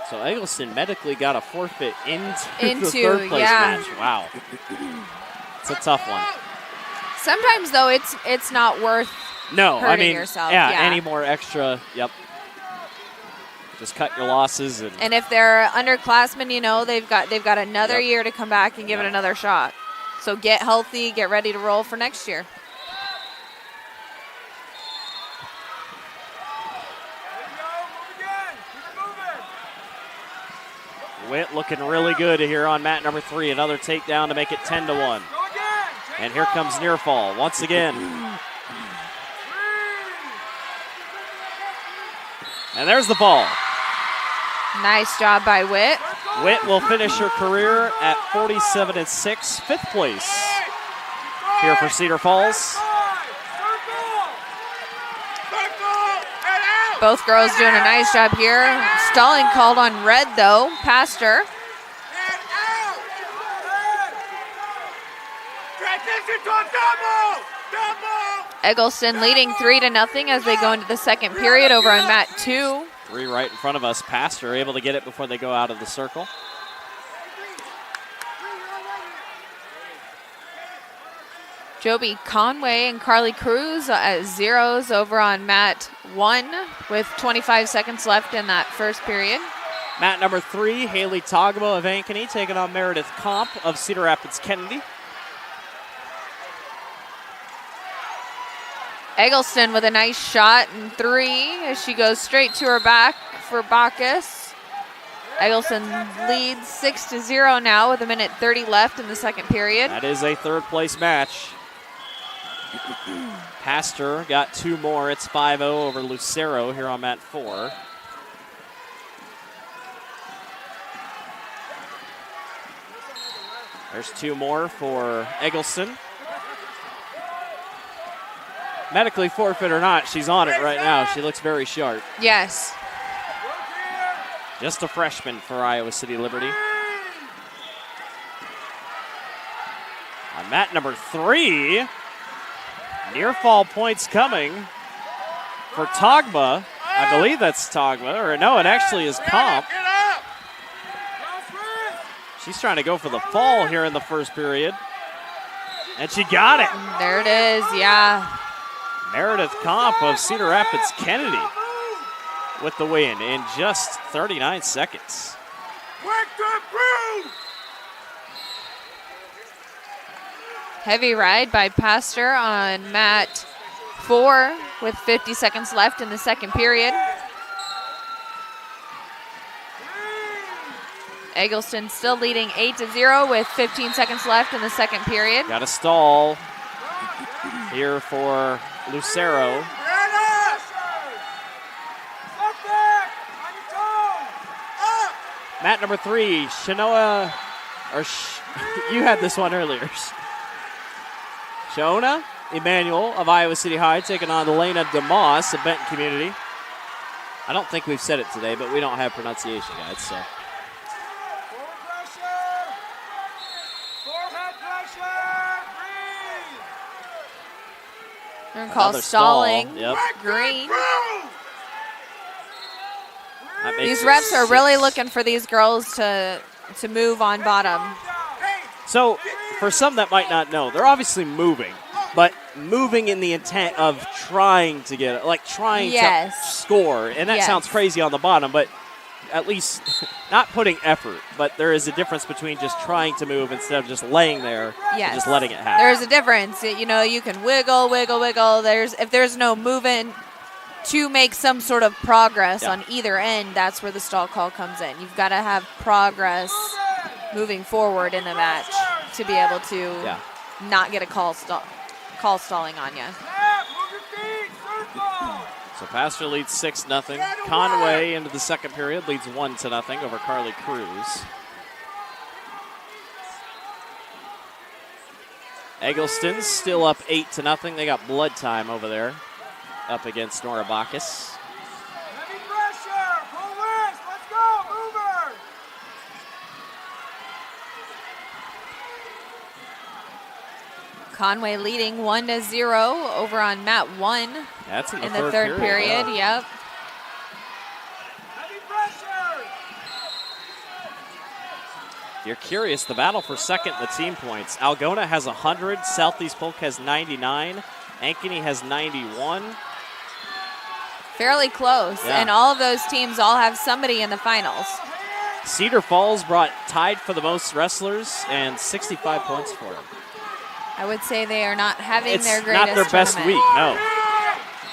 Speaker 9: So Eggleston medically got a forfeit into the third place match. Wow. It's a tough one.
Speaker 13: Sometimes, though, it's not worth hurting yourself.
Speaker 9: Yeah, any more extra, yep. Just cut your losses.
Speaker 13: And if they're underclassmen, you know, they've got another year to come back and give it another shot. So get healthy, get ready to roll for next year.
Speaker 9: Witt looking really good here on mat number 3. Another takedown to make it 10-1. And here comes near fall once again. And there's the ball.
Speaker 13: Nice job by Witt.
Speaker 9: Witt will finish her career at 47-6, 5th place here for Cedar Falls.
Speaker 13: Both girls doing a nice job here. Stalling called on red, though. Pastor. Eggleston leading 3-0 as they go into the second period over on mat 2.
Speaker 9: 3 right in front of us. Pastor able to get it before they go out of the circle.
Speaker 13: Joby Conway and Carly Cruz at zeros over on mat 1 with 25 seconds left in that first period.
Speaker 9: Mat number 3, Haley Togbo of Ankeny taking on Meredith Comp of Cedar Rapids Kennedy.
Speaker 13: Eggleston with a nice shot in 3 as she goes straight to her back for Bacchus. Eggleston leads 6-0 now with 1:30 left in the second period.
Speaker 9: That is a third place match. Pastor got 2 more. It's 5-0 over Lucero here on mat 4. There's 2 more for Eggleston. Medically forfeit or not, she's on it right now. She looks very sharp.
Speaker 13: Yes.
Speaker 9: Just a freshman for Iowa City Liberty. On mat number 3, near fall points coming for Togba. I believe that's Togba, or no, it actually is Comp. She's trying to go for the fall here in the first period. And she got it.
Speaker 13: There it is, yeah.
Speaker 9: Meredith Comp of Cedar Rapids Kennedy with the win in just 39 seconds.
Speaker 13: Heavy ride by Pastor on mat 4 with 50 seconds left in the second period. Eggleston still leading 8-0 with 15 seconds left in the second period.
Speaker 9: Got a stall here for Lucero. Mat number 3, Shanoa, you had this one earlier. Shona Emmanuel of Iowa City High taking on Elena DeMoss of Benton Community. I don't think we've said it today, but we don't have pronunciation guides, so.
Speaker 13: They're going to call stalling.
Speaker 9: Yep.
Speaker 13: Green. These refs are really looking for these girls to move on bottom.
Speaker 9: So, for some that might not know, they're obviously moving, but moving in the intent of trying to get it, like trying to score. And that sounds crazy on the bottom, but at least not putting effort. But there is a difference between just trying to move instead of just laying there and just letting it happen.
Speaker 13: There's a difference. You know, you can wiggle, wiggle, wiggle. If there's no movement to make some sort of progress on either end, that's where the stall call comes in. You've got to have progress moving forward in the match to be able to not get a call stalling on you.
Speaker 9: So Pastor leads 6-0. Conway into the second period leads 1-0 over Carly Cruz. Eggleston's still up 8-0. They got blood time over there up against Nora Bacchus.
Speaker 13: Conway leading 1-0 over on mat 1.
Speaker 9: That's in
Speaker 13: the third period. Yep.
Speaker 9: If you're curious, the battle for second in the team points. Algona has 100. Southeast Polk has 99. Ankeny has 91.
Speaker 13: Fairly close. And all of those teams all have somebody in the finals.
Speaker 9: Cedar Falls tied for the most wrestlers and 65 points for them.
Speaker 13: I would say they are not having their greatest
Speaker 9: not their best
Speaker 13: tournament.
Speaker 9: week, no.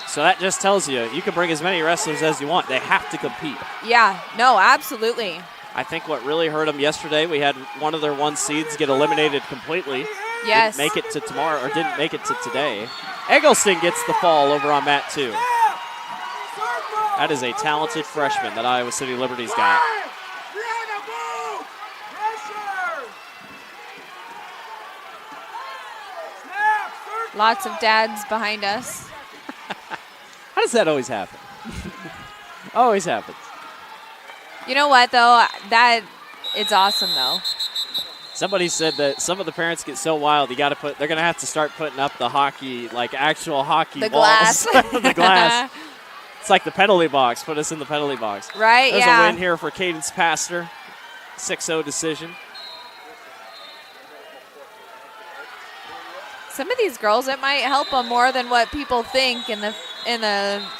Speaker 9: So that just tells you can bring as many wrestlers as you want. They have to compete.
Speaker 13: Yeah, no, absolutely.
Speaker 9: I think what really hurt them yesterday, we had one of their 1 seeds get eliminated completely.
Speaker 13: Yes.
Speaker 9: Didn't make it to tomorrow, or didn't make it to today. Eggleston gets the fall over on mat 2. That is a talented freshman that Iowa City Liberty's got.
Speaker 13: Lots of dads behind us.
Speaker 9: How does that always happen? Always happens.
Speaker 13: You know what, though? It's awesome, though.
Speaker 9: Somebody said that some of the parents get so wild, they're going to have to start putting up the hockey, like actual hockey balls.
Speaker 13: Glass.
Speaker 9: The glass. It's like the penalty box. Put us in the penalty box.
Speaker 13: Right,
Speaker 9: There's a win here for Cadence Pastor. 6-0 decision.
Speaker 13: Some of these girls, it might help them more than what people think in the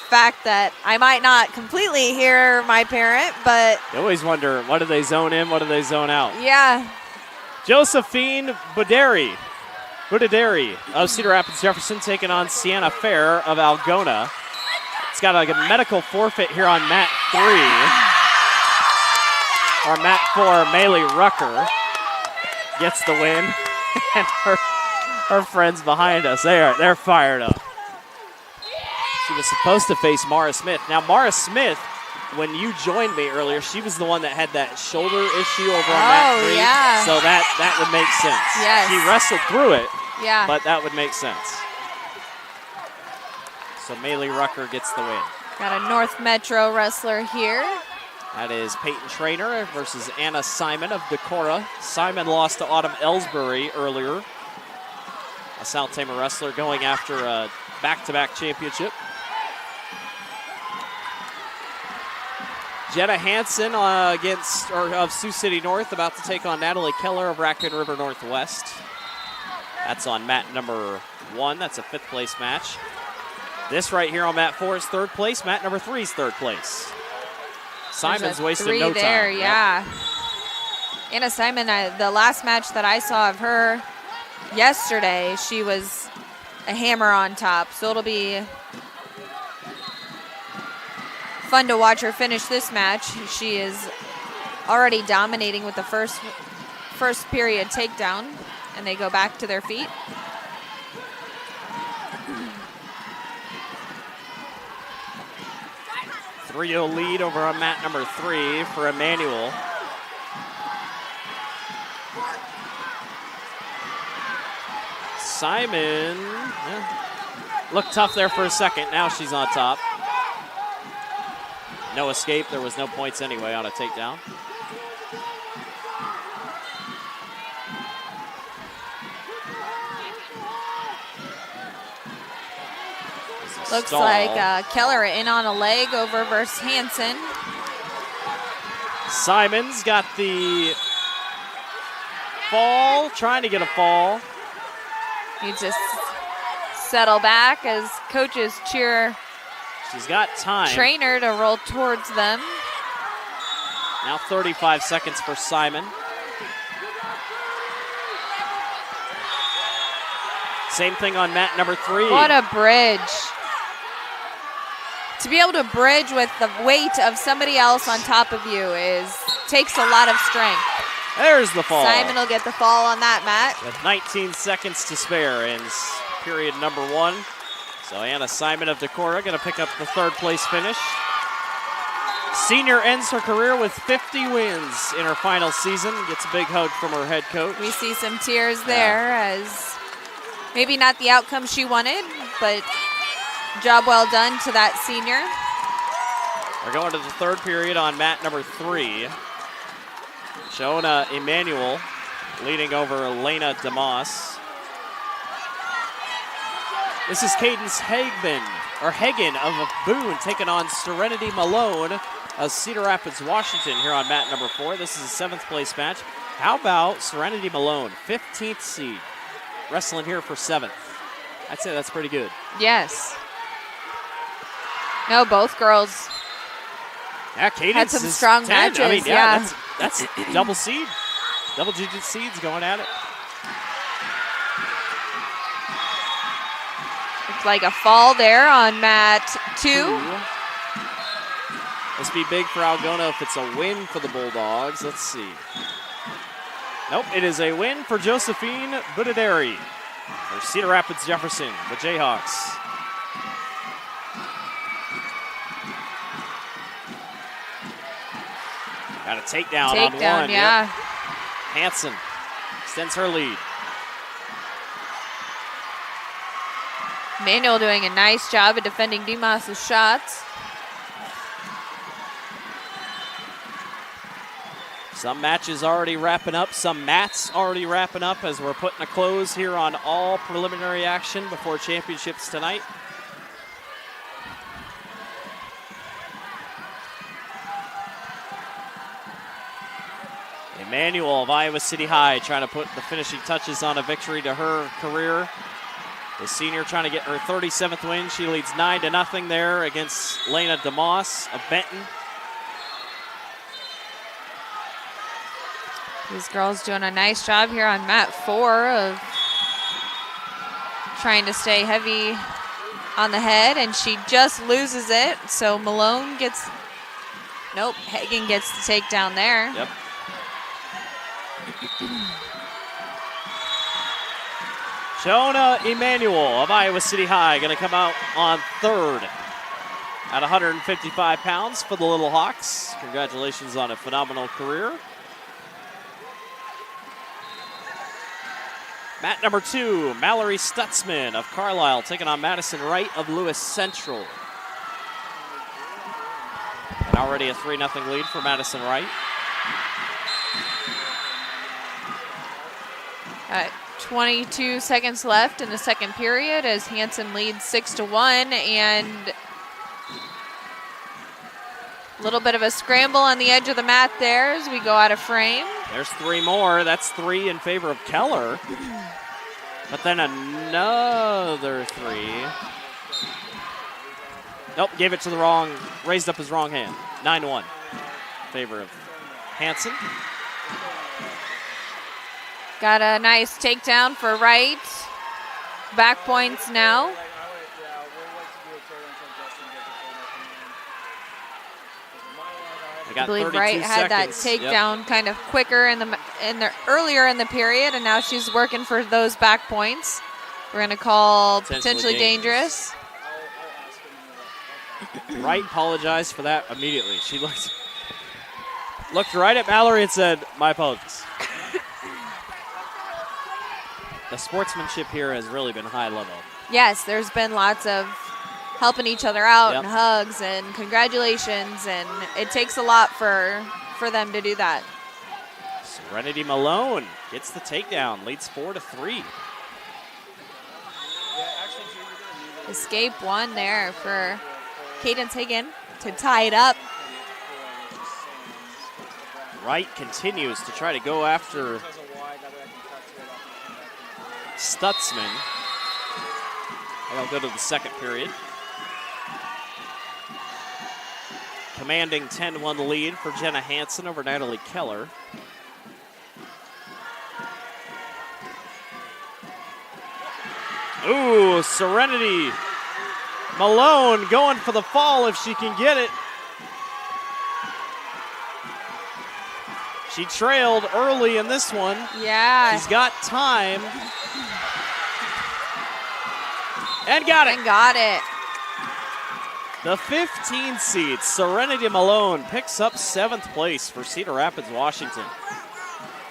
Speaker 13: fact that I might not completely hear my parent, but
Speaker 9: You always wonder, what do they zone in, what do they zone out?
Speaker 13: yeah.
Speaker 9: Josephine Buderi of Cedar Rapids Jefferson taking on Sienna Fair of Algona. It's got a medical forfeit here on mat 3. Or mat 4, Maylee Rucker gets the win. And her friends behind us, they're fired up. She was supposed to face Mara Smith. Now, Mara Smith, when you joined me earlier, she was the one that had that shoulder issue over on mat 3.
Speaker 13: Yeah.
Speaker 9: So that would make sense.
Speaker 13: Yes.
Speaker 9: She wrestled through it,
Speaker 13: Yeah.
Speaker 9: but that would make sense. So Maylee Rucker gets the win.
Speaker 13: Got a North Metro wrestler here.
Speaker 9: That is Peyton Traynor versus Anna Simon of Decorah. Simon lost to Autumn Ellsbury earlier. A South Tamer wrestler going after a back-to-back championship. Jenna Hansen of Sioux City North about to take on Natalie Keller of Raccoon River Northwest. That's on mat number 1. That's a 5th place match. This right here on mat 4 is 3rd place. Mat number 3 is 3rd place. Simon's wasted no time.
Speaker 13: There, yeah. Anna Simon, the last match that I saw of her yesterday, she was a hammer on top. So it'll be fun to watch her finish this match. She is already dominating with the first period takedown, and they go back to their feet.
Speaker 9: .30 lead over on mat number 3 for Emmanuel. Simon looked tough there for a second. Now she's on top. No escape. There was no points anyway on a takedown.
Speaker 13: Looks like Keller in on a leg over versus Hansen.
Speaker 9: Simon's got the fall, trying to get a fall.
Speaker 13: Needs to settle back as coaches cheer.
Speaker 9: She's got time.
Speaker 13: Trainer to roll towards them.
Speaker 9: Now 35 seconds for Simon. Same thing on mat number 3.
Speaker 13: What a bridge. To be able to bridge with the weight of somebody else on top of you takes a lot of strength.
Speaker 9: There's the fall.
Speaker 13: Simon will get the fall on that mat.
Speaker 9: With 19 seconds to spare in period number 1. So Anna Simon of Decorah going to pick up the third place finish. Senior ends her career with 50 wins in her final season. Gets a big hug from her head coach.
Speaker 13: We see some tears there as maybe not the outcome she wanted, but job well done to that senior.
Speaker 9: We're going to the third period on mat number 3. Shona Emanuel leading over Elena DeMoss. This is Cadence Hagen of Boone taking on Serenity Malone of Cedar Rapids, Washington here on mat number 4. This is a 7th place match. How about Serenity Malone, 15th seed, wrestling here for 7th? I'd say that's pretty good.
Speaker 13: Yes. No, both girls had some strong
Speaker 9: 10.
Speaker 13: matches.
Speaker 9: I mean, yeah. That's double seed, double-digit seeds going at it.
Speaker 13: Looks like a fall there on mat 2.
Speaker 9: Must be big for Algona if it's a win for the Bulldogs. Let's see. Nope, it is a win for Josephine Budaderi for Cedar Rapids Jefferson, the Jayhawks. Got a takedown on one.
Speaker 13: Yeah.
Speaker 9: Yep. Hansen extends her lead.
Speaker 13: Manuel doing a nice job of defending Demas's shots.
Speaker 9: Some matches already wrapping up, some mats already wrapping up as we're putting a close here on all preliminary action before championships tonight. Emmanuel of Iowa City High trying to put the finishing touches on a victory to her career. The senior trying to get her 37th win. She leads 9-0 there against Lena DeMoss of Benton.
Speaker 13: These girls doing a nice job here on mat 4 of trying to stay heavy on the head, and she just loses it. So Malone gets, nope, Hagen gets the takedown there.
Speaker 9: Yep. Shona Emanuel of Iowa City High going to come out on third at 155 pounds for the Little Hawks. Congratulations on a phenomenal career. Mat number 2, Mallory Stutzman of Carlisle taking on Madison Wright of Lewis Central. And already a 3-0 lead for Madison Wright.
Speaker 13: 22 seconds left in the second period as Hansen leads 6-1, and a little bit of a scramble on the edge of the mat there as we go out of frame.
Speaker 9: There's 3 more. That's 3 in favor of Keller. But then another 3. Nope, gave it to the wrong, raised up his wrong hand. 9-1 in favor of Hansen.
Speaker 13: Got a nice takedown for Wright. Back points now. I believe Wright had that takedown kind of quicker earlier in the period, and now she's working for those back points. We're going to call potentially dangerous.
Speaker 9: Wright apologized for that immediately. She looked right at Mallory and said, "My apologies." The sportsmanship here has really been high level.
Speaker 13: Yes, there's been lots of helping each other out and hugs and congratulations, and it takes a lot for them to do that.
Speaker 9: Serenity Malone gets the takedown, leads 4-3.
Speaker 13: Escape one there for Cadence Hagen to tie it up.
Speaker 9: Wright continues to try to go after Stutzman. They'll go to the second period. Commanding 10-1 lead for Jenna Hansen over Natalie Keller. Ooh, Serenity Malone going for the fall if she can get it. She trailed early in this one.
Speaker 13: Yeah.
Speaker 9: She's got time. And got it.
Speaker 13: And got it.
Speaker 9: The 15 seed, Serenity Malone, picks up 7th place for Cedar Rapids, Washington.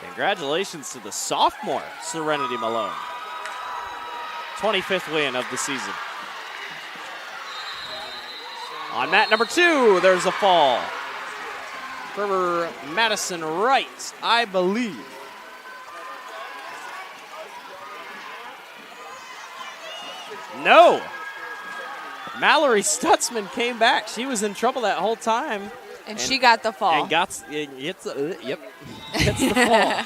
Speaker 9: Congratulations to the sophomore, Serenity Malone. 25th win of the season. On mat number 2, there's a fall for Madison Wright, I believe. No. Mallory Stutzman came back. She was in trouble that whole time.
Speaker 13: And she got the fall.
Speaker 9: And gets the fall.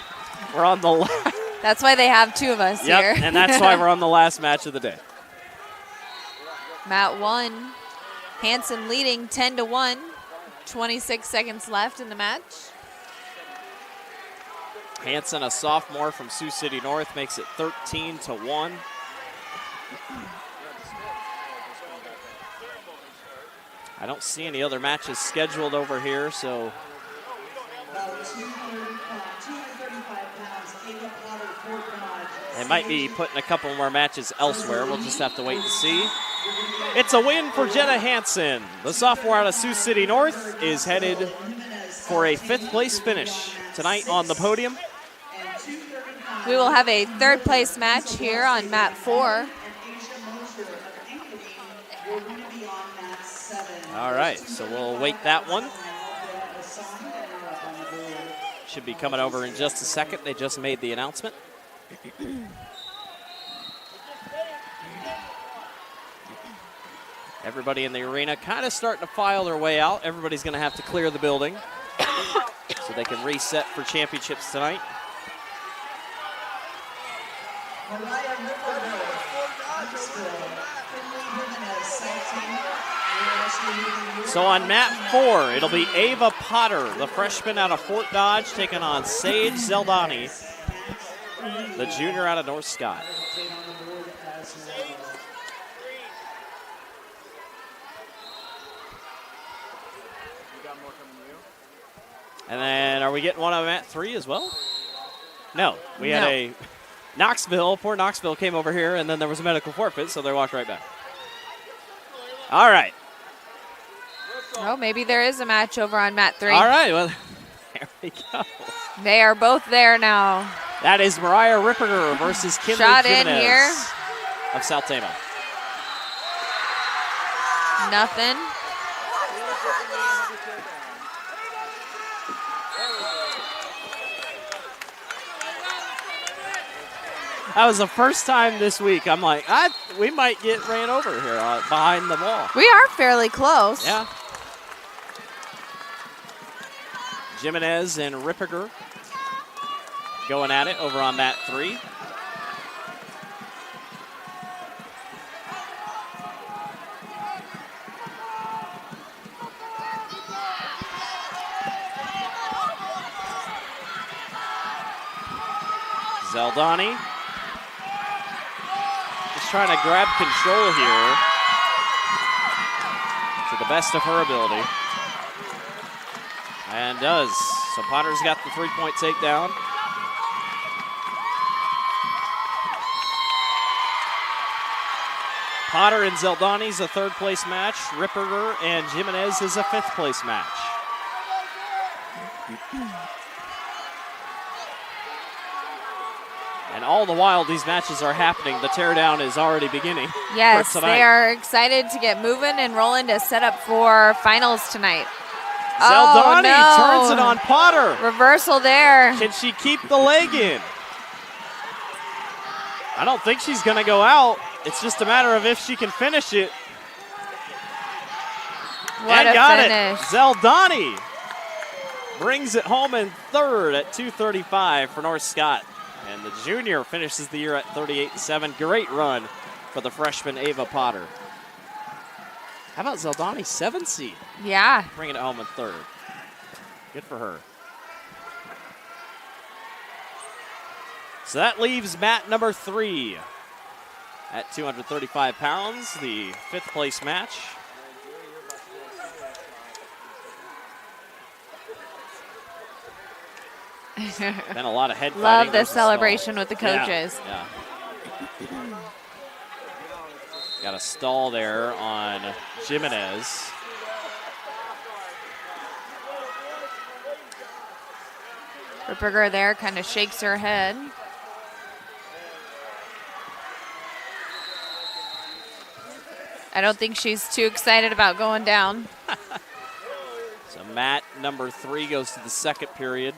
Speaker 9: We're on the last.
Speaker 13: That's why they have 2 of us here.
Speaker 9: And that's why we're on the last match of the day.
Speaker 13: Mat 1, Hansen leading 10-1. 26 seconds left in the match.
Speaker 9: Hansen, a sophomore from Sioux City North, makes it 13-1. I don't see any other matches scheduled over here, so they might be putting a couple more matches elsewhere. We'll just have to wait and see. It's a win for Jenna Hansen. The sophomore out of Sioux City North is headed for a 5th place finish tonight on the podium.
Speaker 13: We will have a 3rd place match here on mat 4.
Speaker 9: All right, so we'll wait that one. Should be coming over in just a second. They just made the announcement. Everybody in the arena kind of starting to file their way out. Everybody's going to have to clear the building so they can reset for championships tonight. So on mat 4, it'll be Ava Potter, the freshman out of Fort Dodge, taking on Sage Zeldani, the junior out of North Scott. And then are we getting one on mat 3 as well? No, we had a Knoxville. Poor Knoxville came over here, and then there was a medical forfeit, so they walked right back. All right.
Speaker 13: Oh, maybe there is a match over on mat 3.
Speaker 9: All right, well, there we go.
Speaker 13: They are both there now.
Speaker 9: That is Mariah Ripperger versus Kinley
Speaker 13: Shot
Speaker 9: Jimenez
Speaker 13: in here.
Speaker 9: of South Tama.
Speaker 13: Nothing.
Speaker 9: That was the first time this week. I'm like, we might get ran over here behind the wall.
Speaker 13: We are fairly close.
Speaker 9: Yeah. Jimenez and Ripperger going at it over on mat 3. Zeldani is trying to grab control here to the best of her ability. And does. So Potter's got the 3-point takedown. Potter and Zeldani's a 3rd place match. Ripperger and Jimenez is a 5th place match. And all the while these matches are happening, the teardown is already beginning.
Speaker 13: Yes, they are excited to get moving and rolling to set up for finals tonight.
Speaker 9: Zeldani turns it on Potter.
Speaker 13: Reversal there.
Speaker 9: Can she keep the leg in? I don't think she's going to go out. It's just a matter of if she can finish it.
Speaker 13: What
Speaker 9: and
Speaker 13: a
Speaker 9: got
Speaker 13: finish.
Speaker 9: it. Zeldani brings it home in third at 2:35 for North Scott. And the junior finishes the year at 38-7. Great run for the freshman Ava Potter. How about Zeldani, 7 seed?
Speaker 13: Yeah.
Speaker 9: Bringing it home in third. Good for her. So that leaves mat number 3 at 235 pounds, the 5th place match. Been a lot of head fighting.
Speaker 13: Love the celebration with the coaches.
Speaker 9: Yeah. Got a stall there on Jimenez.
Speaker 13: Ripperger there kind of shakes her head. I don't think she's too excited about going down.
Speaker 9: So mat number 3 goes to the second period.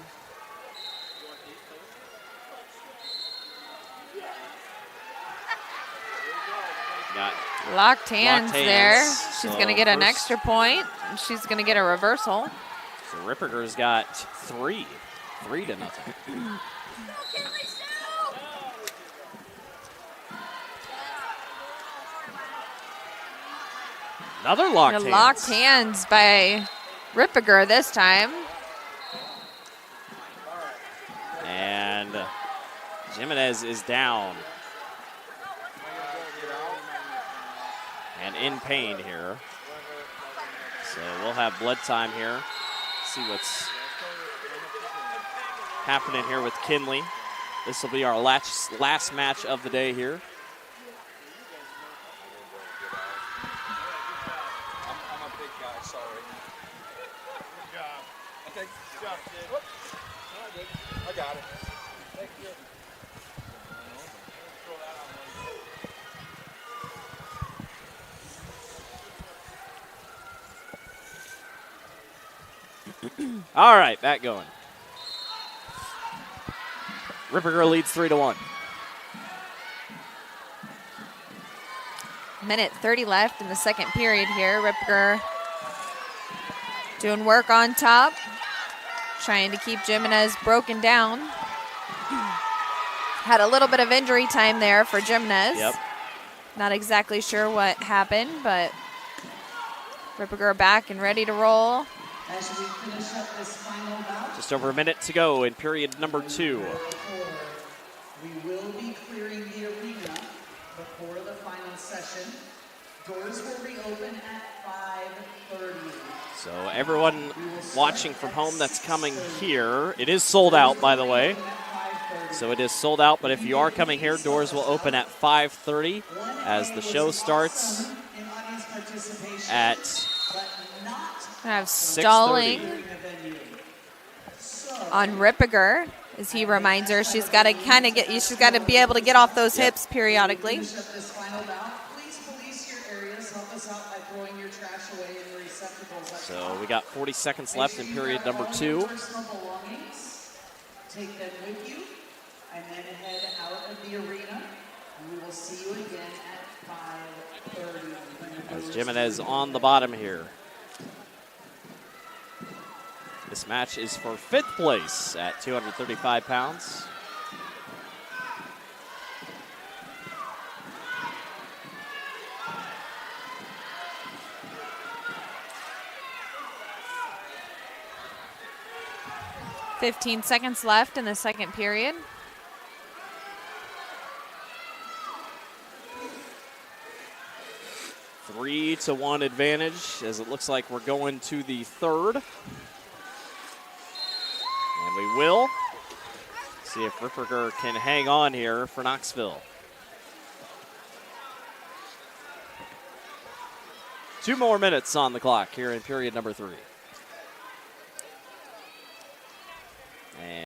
Speaker 9: Got
Speaker 13: locked hands there. She's
Speaker 9: So
Speaker 13: going to get an
Speaker 9: first-
Speaker 13: extra point. And she's going to get a reversal.
Speaker 9: So Ripperger's got 3 to nothing. Another locked hands.
Speaker 13: Locked hands by Ripperger this time.
Speaker 9: And Jimenez is down. And in pain here. So we'll have blood time here. See what's happening here with Kinley. This will be our last match of the day here.
Speaker 14: I'm a big guy, sorry. Good job. Okay, good job, kid. Whoops. I got it. Thank you.
Speaker 9: All right, back going. Ripperger leads 3-1.
Speaker 13: Minute 30 left in the second period here. Ripperger doing work on top, trying to keep Jimenez broken down. Had a little bit of injury time there for Jimenez.
Speaker 9: Yep.
Speaker 13: Not exactly sure what happened, but Ripperger back and ready to roll.
Speaker 1: As we finish up this final bout,
Speaker 9: Just over a minute to go in period number 2.
Speaker 1: we will be clearing the arena before the final session. Doors will reopen at 5:30.
Speaker 9: So everyone watching from home that's coming here, it is sold out, by the way. So it is sold out, but if you are coming here, doors will open at 5:30 as the show starts at
Speaker 13: I have stalling
Speaker 9: 6:30.
Speaker 13: on Ripperger as he reminds her she's got to she's got to be able to get off those hips periodically.
Speaker 1: Finish up this final bout. Please police your areas. Help us out by throwing your trash away in the receptacles.
Speaker 9: So we got 40 seconds left in period number 2.
Speaker 1: Personal belongings. Take them with you, and then head out of the arena. We will see you again at 5:30.
Speaker 9: As Jimenez on the bottom here. This match is for 5th place at 235 pounds.
Speaker 13: "15 seconds left in the second period.
Speaker 9: A 3-1 advantage as it looks like we're going to the third. And we will see if Ripperger can hang on here for Knoxville. 2 more minutes on the clock here in period number 3.